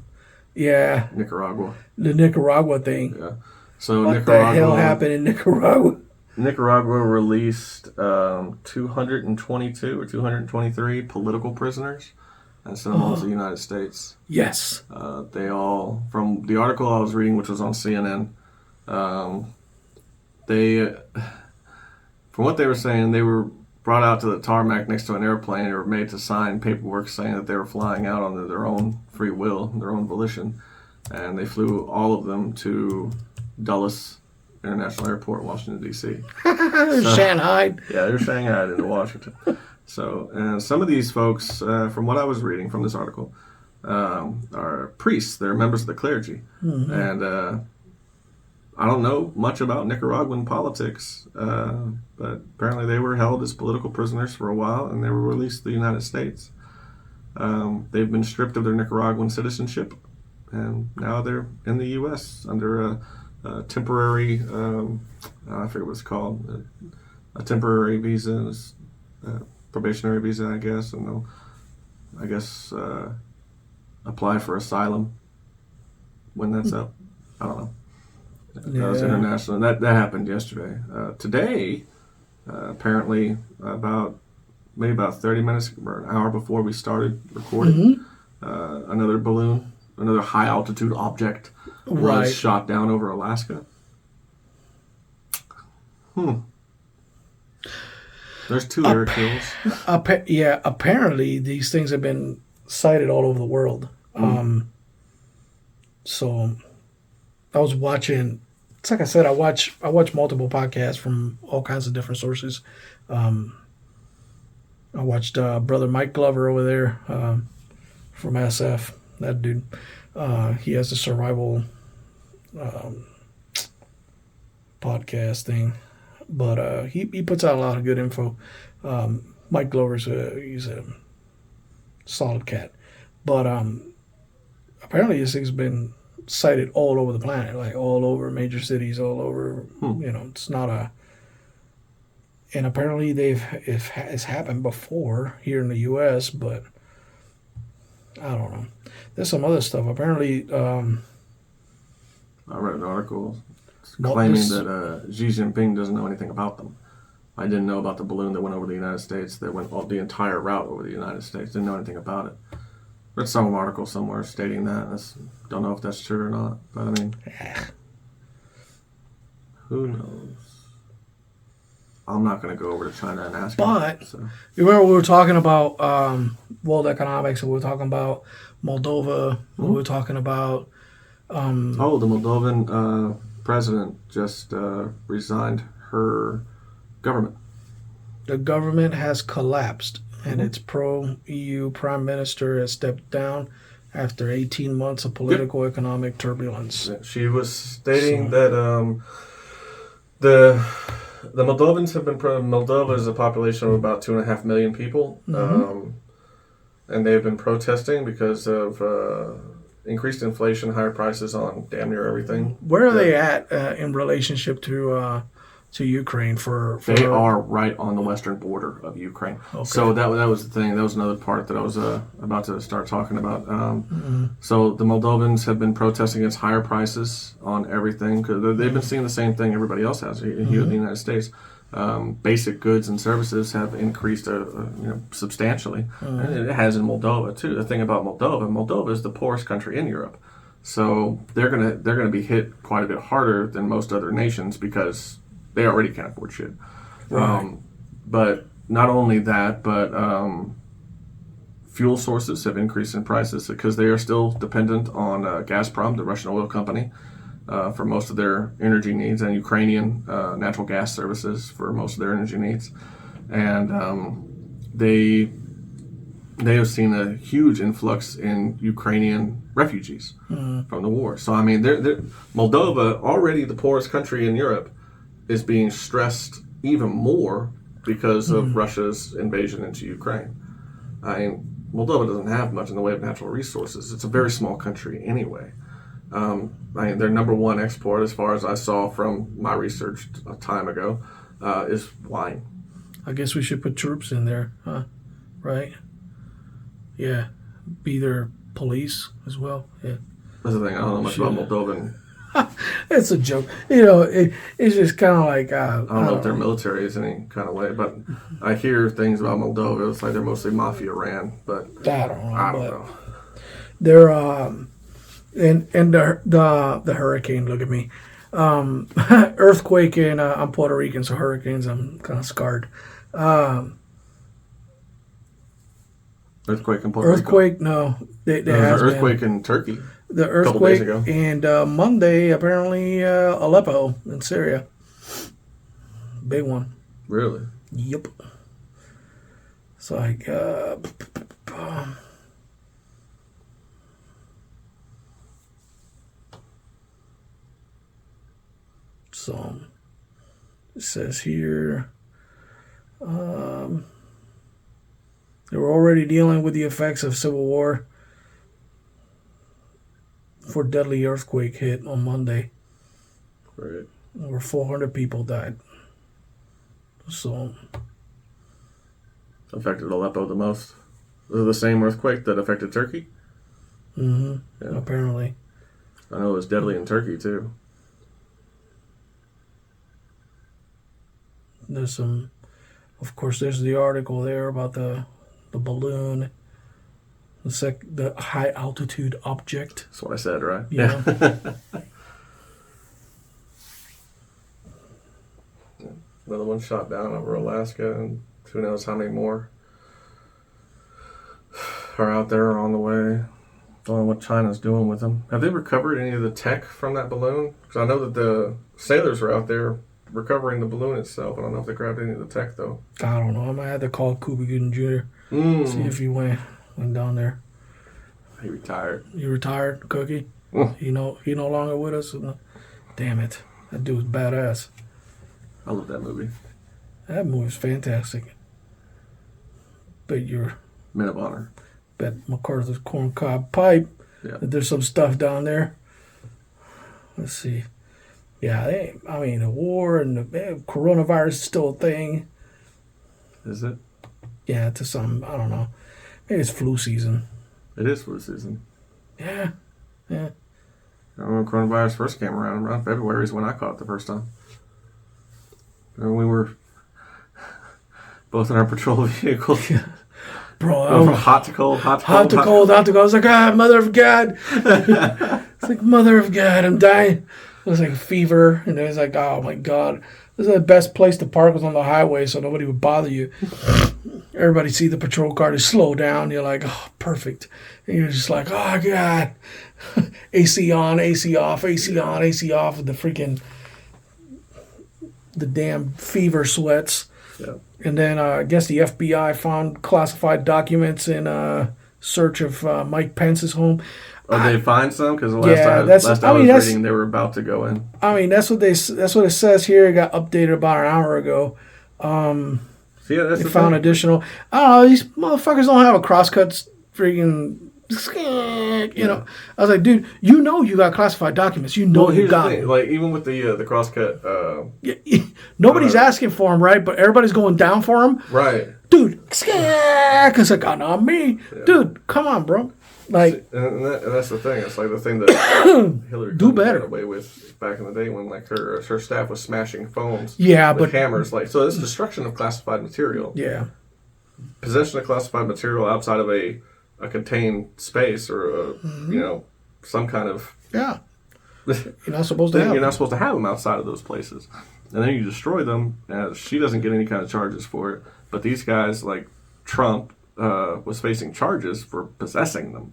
Yeah. Nicaragua. The Nicaragua thing. Yeah. So what Nicaragua, the hell happened in Nicaragua? Nicaragua released 222 or 223 political prisoners and sent them all to the United States. Yes. They all, from the article I was reading, which was on CNN, from what they were saying, they were brought out to the tarmac next to an airplane and were made to sign paperwork saying that they were flying out under their own free will, their own volition. And they flew all of them to Dulles International Airport in Washington, D.C. Shanghai. Yeah, they're shanghaied into Washington. So some of these folks, from what I was reading from this article, are priests. They're members of the clergy. Mm-hmm. And I don't know much about Nicaraguan politics, but apparently they were held as political prisoners for a while, and they were released to the United States. They've been stripped of their Nicaraguan citizenship, and now they're in the U.S. under a temporary, I forget what it's called, a temporary visa, probationary visa, I guess, and they'll, I guess, apply for asylum when that's up. I don't know. That was international. That happened yesterday. Today, apparently, maybe about 30 minutes or an hour before we started recording, another balloon, another high altitude object was shot down over Alaska. There's 2 air kills. Apparently these things have been sighted all over the world. So I was watching. It's like I said, I watch multiple podcasts from all kinds of different sources. I watched brother Mike Glover over there from SF. That dude, he has a survival podcast thing, but he puts out a lot of good info. Mike Glover's he's a solid cat, but apparently this thing's been sighted all over the planet, like all over major cities, all over. It's not a. And apparently it's happened before here in the U.S., but I don't know. There's some other stuff. Apparently, I read an article claiming that Xi Jinping doesn't know anything about them. I didn't know about the balloon that went over the United States, that went the entire route over the United States. Didn't know anything about it. Read some article somewhere stating that. Don't know if that's true or not, but I mean, who knows? I'm not going to go over to China and ask. But you remember we were talking about world economics, and we were talking about Moldova. We were talking about. The Moldovan president just resigned her government. The government has collapsed, and its pro-EU prime minister has stepped down after 18 months of political economic turbulence. She was stating that the Moldovans have been. Moldova is a population of about 2.5 million people, and they've been protesting because of increased inflation, higher prices on damn near everything. Where are they at in relationship to Ukraine They are right on the western border of Ukraine. Okay. So that was the thing. That was another part that I was about to start talking about. So the Moldovans have been protesting against higher prices on everything because they've been seeing the same thing everybody else has here in the United States. Basic goods and services have increased substantially, and it has in Moldova too. The thing about Moldova is the poorest country in Europe, so they're gonna be hit quite a bit harder than most other nations because they already can't afford shit. Right. But not only that, but fuel sources have increased in prices because they are still dependent on Gazprom, the Russian oil company, for most of their energy needs, and Ukrainian natural gas services for most of their energy needs. And they have seen a huge influx in Ukrainian refugees from the war. So, I mean, Moldova, already the poorest country in Europe, is being stressed even more because of Russia's invasion into Ukraine. I mean, Moldova doesn't have much in the way of natural resources. It's a very small country anyway. I mean, their number one export, as far as I saw from my research a time ago, is wine. I guess we should put troops in there, huh? Right? Yeah. Be their police as well. Yeah. That's the thing. I don't know much about Moldovan. It's a joke. It's just kind of like... I don't know if their military is any kind of way, but I hear things about Moldova. It's like they're mostly mafia ran, but I don't know. I don't know. They're... And the hurricane, look at me. Earthquake in I'm Puerto Rican, so hurricanes I'm kind of scarred. Earthquake in Puerto Rico. Earthquake, no. There was an earthquake in Turkey. The earthquake, and Monday apparently Aleppo in Syria. Big one. Really? Yep. It's like so it says here they were already dealing with the effects of civil war before deadly earthquake hit on Monday. Right. Over 400 people died. So affected Aleppo the most. Was it the same earthquake that affected Turkey? Yeah. Apparently. I know it was deadly in Turkey too. There's some, of course, there's the article there about the balloon, the high altitude object. That's what I said, right? Yeah. Another one shot down over Alaska, and who knows how many more are out there or on the way. Don't know what China's doing with them. Have they recovered any of the tech from that balloon? Because I know that the sailors were out there recovering the balloon itself. I don't know if they grabbed any of the tech, though. I don't know. I might have to call Cuba Gooding Jr. See if he went down there. He retired. You retired, Cookie? He no longer with us? Damn it. That dude's badass. I love that movie. That movie's fantastic. Bet Men of Honor. Bet MacArthur's corncob pipe. Yeah. That there's some stuff down there. Let's see. Yeah, the war and the coronavirus is still a thing. Is it? Yeah, to some, I don't know. Maybe it's flu season. It is flu season. Yeah. I remember when coronavirus first came around February is when I caught it the first time. And we were both in our patrol vehicles. Yeah. Bro, from hot to cold, hot to cold. I was like, mother of God. It's like, mother of God, I'm dying. It was like fever, and it was like, oh my God. This is the best place to park was on the highway so nobody would bother you. Everybody see the patrol car to slow down. You're like, oh, perfect. And you're just like, oh God. AC on, AC off, AC on, AC off with the damn fever sweats. Yeah. And then I guess the FBI found classified documents in search of Mike Pence's home. Oh, they find some? Because the last I was reading, they were about to go in. I mean, that's what it says here. It got updated about an hour ago. They found additional. I don't know. These motherfuckers don't have a crosscut freaking You know, I was like, dude, you know you got classified documents. You know you got them. Like even with the crosscut, Nobody's asking for them, right? But everybody's going down for them. right? Dude, because it got on me. Yeah. Dude, come on, bro. Like, and that's the thing. It's like the thing that Hillary do better got away with back in the day when like her staff was smashing phones. Yeah, with but hammers. Like, so it's destruction of classified material. Yeah. Possession of classified material outside of a contained space or you know, some kind of You're not supposed to have You're not supposed to have them outside of those places. And then you destroy them. She doesn't get any kind of charges for it. But these guys, like Trump, was facing charges for possessing them.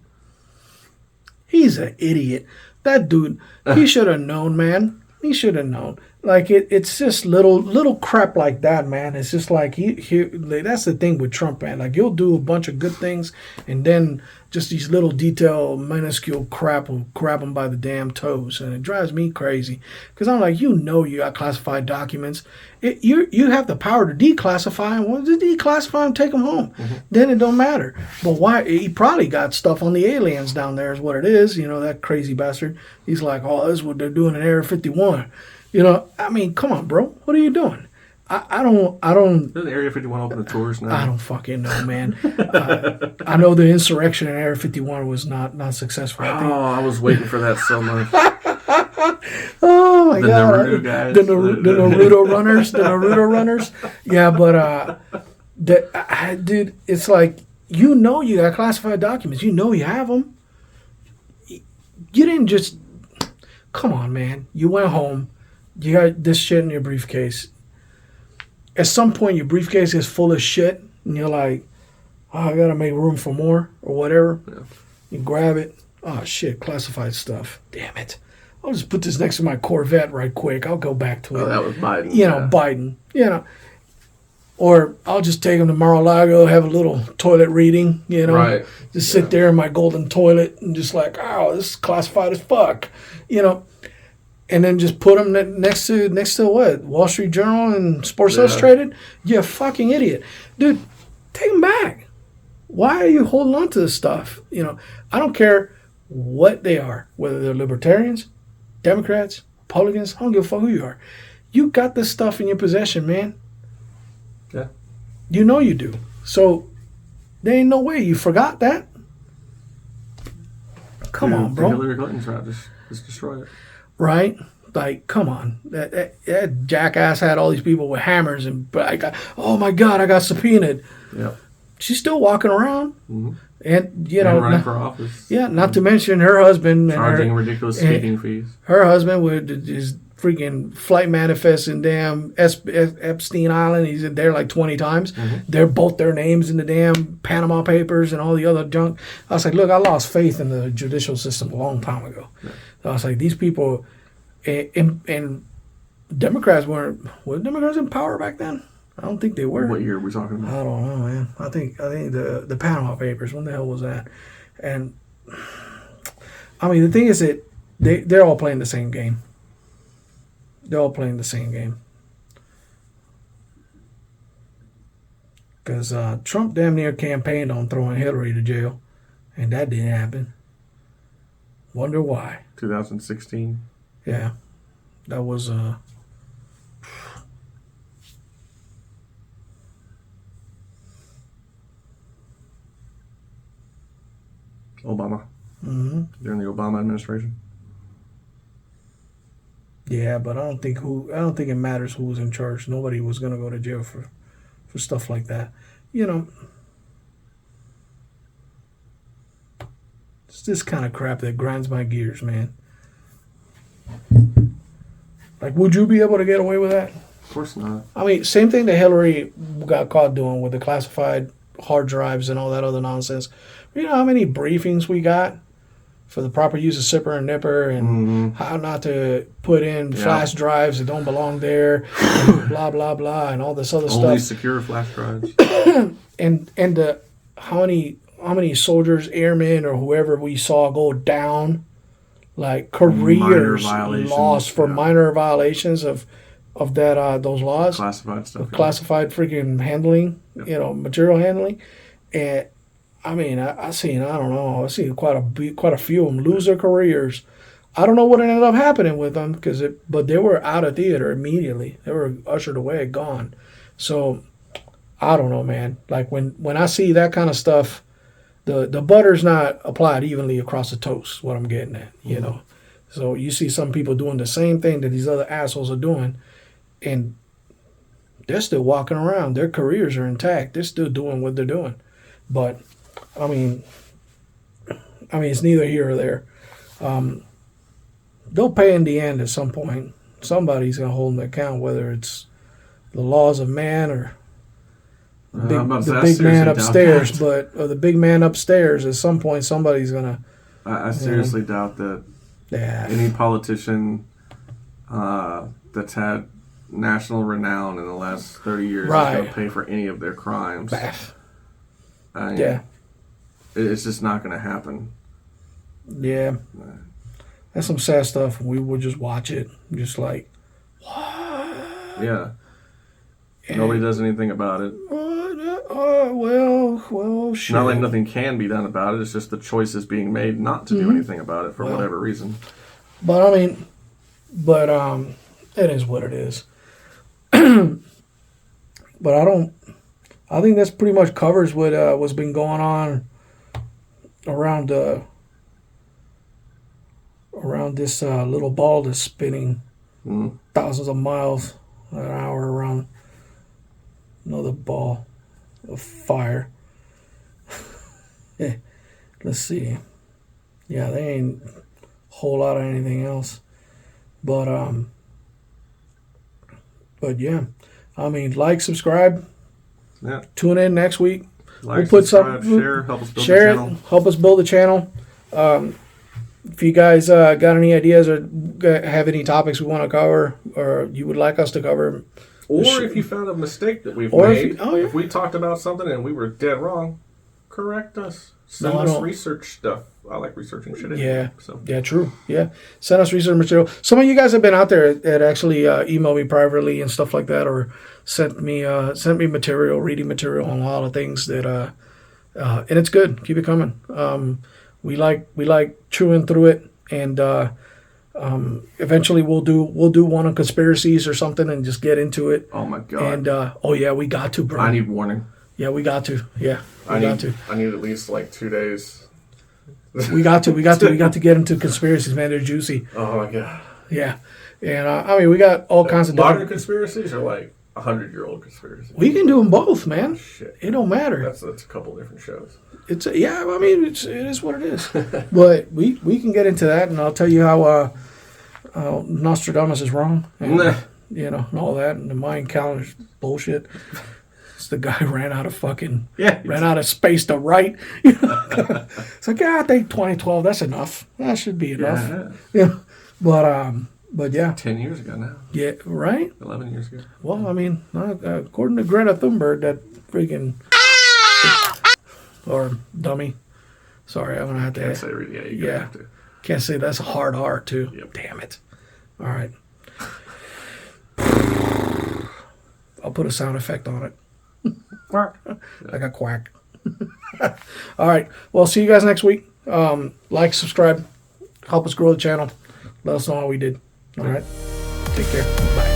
He's an idiot. That dude, he should have known, man. He should have known. Like it's just little crap like that, man. It's just like that's the thing with Trump, man. Like he'll do a bunch of good things, and then just these little detail, minuscule crap will grab him by the damn toes, and it drives me crazy. Because I'm like, you got classified documents. You have the power to declassify them. Well, just declassify them, take them home. Mm-hmm. Then it don't matter. But why? He probably got stuff on the aliens down there, is what it is. You know, that crazy bastard. He's like, oh, this is what they're doing in Area 51. You know, I mean, come on, bro. What are you doing? I don't. Doesn't Area 51 open the tours now? I don't fucking know, man. I know the insurrection in Area 51 was not successful. I was waiting for that so much. Oh my god! The Naruto guys, the Naruto runners, the Naruto runners. Yeah, but dude, it's like you got classified documents. You know you have them. You didn't just. Come on, man. You went home. You got this shit in your briefcase. At some point, your briefcase is full of shit, and you're like, oh, I gotta make room for more, or whatever. Yeah. You grab it. Oh, shit, classified stuff. Damn it. I'll just put this next to my Corvette right quick. I'll go back to it. Oh, that was Biden. Biden. Or I'll just take him to Mar-a-Lago, have a little toilet reading, Right. Just sit there in my golden toilet and just like, oh, this is classified as fuck, And then just put them next to what? Wall Street Journal and Sports Illustrated? You fucking idiot. Dude, take them back. Why are you holding on to this stuff? I don't care what they are, whether they're libertarians, Democrats, Republicans, I don't give a fuck who you are. You got this stuff in your possession, man. Yeah. You know you do. So there ain't no way you forgot that. Come on, bro. Hillary Clinton's route, just destroy it. Right? Like, come on. That jackass had all these people with hammers, and oh my God, I got subpoenaed. Yeah. She's still walking around. Mm-hmm. And, and running for office. Yeah, not to mention her husband. Charging ridiculous speaking fees. Her husband with his freaking flight manifest in damn Epstein Island. He's there like 20 times. Mm-hmm. They're both their names in the damn Panama Papers and all the other junk. I was like, look, I lost faith in the judicial system a long time ago. Yeah. So I was like, these people, and Democrats were Democrats in power back then? I don't think they were. What year are we talking about? I don't know, man. I think the Panama Papers. When the hell was that? And I mean, the thing is that they're all playing the same game. They're all playing the same game. Because Trump damn near campaigned on throwing Hillary to jail, and that didn't happen. Wonder why. 2016. Yeah, that was Obama. Mm-hmm. During the Obama administration. Yeah, but I don't think it matters who was in charge. Nobody was gonna go to jail for stuff like that. It's this kind of crap that grinds my gears, man. Like, would you be able to get away with that? Of course not. I mean, same thing that Hillary got caught doing with the classified hard drives and all that other nonsense. You know how many briefings we got for the proper use of zipper and nipper and how not to put in flash drives that don't belong there, and blah, blah, blah, and all this other stuff. Only secure flash drives. and how many soldiers, airmen, or whoever we saw go down, like careers lost for minor violations of that those laws. Classified stuff. Classified freaking handling, material handling. And I mean, I seen, I don't know, I seen quite a few of them lose their careers. I don't know what ended up happening with them but they were out of theater immediately. They were ushered away, gone. So I don't know, man. Like when I see that kind of stuff, the butter's not applied evenly across the toast. What I'm getting at, you know. So you see some people doing the same thing that these other assholes are doing, and they're still walking around. Their careers are intact. They're still doing what they're doing. But I mean, it's neither here or there. They'll pay in the end at some point. Somebody's gonna hold them to account, whether it's the laws of man or the big man upstairs. Or the big man upstairs. At some point, somebody's gonna. I seriously doubt that any politician that's had national renown in the last 30 years is going to pay for any of their crimes. It's just not going to happen. Yeah. That's some sad stuff. We would just watch it. Just like, what? Yeah. And nobody does anything about it. Well, shit. Not like nothing can be done about it. It's just the choice is being made not to do anything about it for whatever reason. But I mean, it is what it is. But I think that's pretty much covers what's been going on around this little ball that's spinning thousands of miles an hour around another ball of fire. Let's see. Yeah, there ain't a whole lot of anything else. But yeah. I mean, like, subscribe. Yeah. Tune in next week. Like, we'll put share, help us build the channel. Help us build the channel. If you guys got any ideas or have any topics we want to cover or you would like us to cover. Or if you found a mistake that we've made. If we talked about something and we were dead wrong, correct us. Send us research stuff. I like researching shit. Yeah, true. Yeah. Send us research material. Some of you guys have been out there that actually emailed me privately and stuff like that, or sent me material, reading material on a lot of things that and it's good. Keep it coming. We like chewing through it, and eventually we'll do one on conspiracies or something and just get into it. Oh my god. And we got to, bro. I need warning. Yeah, we got to. Yeah, I need at least like 2 days. We got to get into conspiracies, man. They're juicy. Oh my god. Yeah, and I mean, we got all kinds of modern conspiracies or like 100-year-old conspiracies. We can do them both, man. Oh, shit. It don't matter. That's a couple different shows. It is what it is. But we can get into that, and I'll tell you how Nostradamus is wrong, and, and all that, and the Mayan calendar's bullshit. The guy ran out of space to write. It's like, I think 2012, that's enough. That should be enough. Yeah. But yeah. 10 years ago now. Yeah, right? 11 years ago. Well, I mean, according to Greta Thunberg, that freaking or dummy. Sorry, I'm gonna have to. Can't say really. Yeah, have to. Can't say that's a hard R too. Yep. Damn it. All right. I'll put a sound effect on it. Like a quack. All right. Well, see you guys next week. Like, subscribe, help us grow the channel. Let us know how we did. All right. Take care. Bye.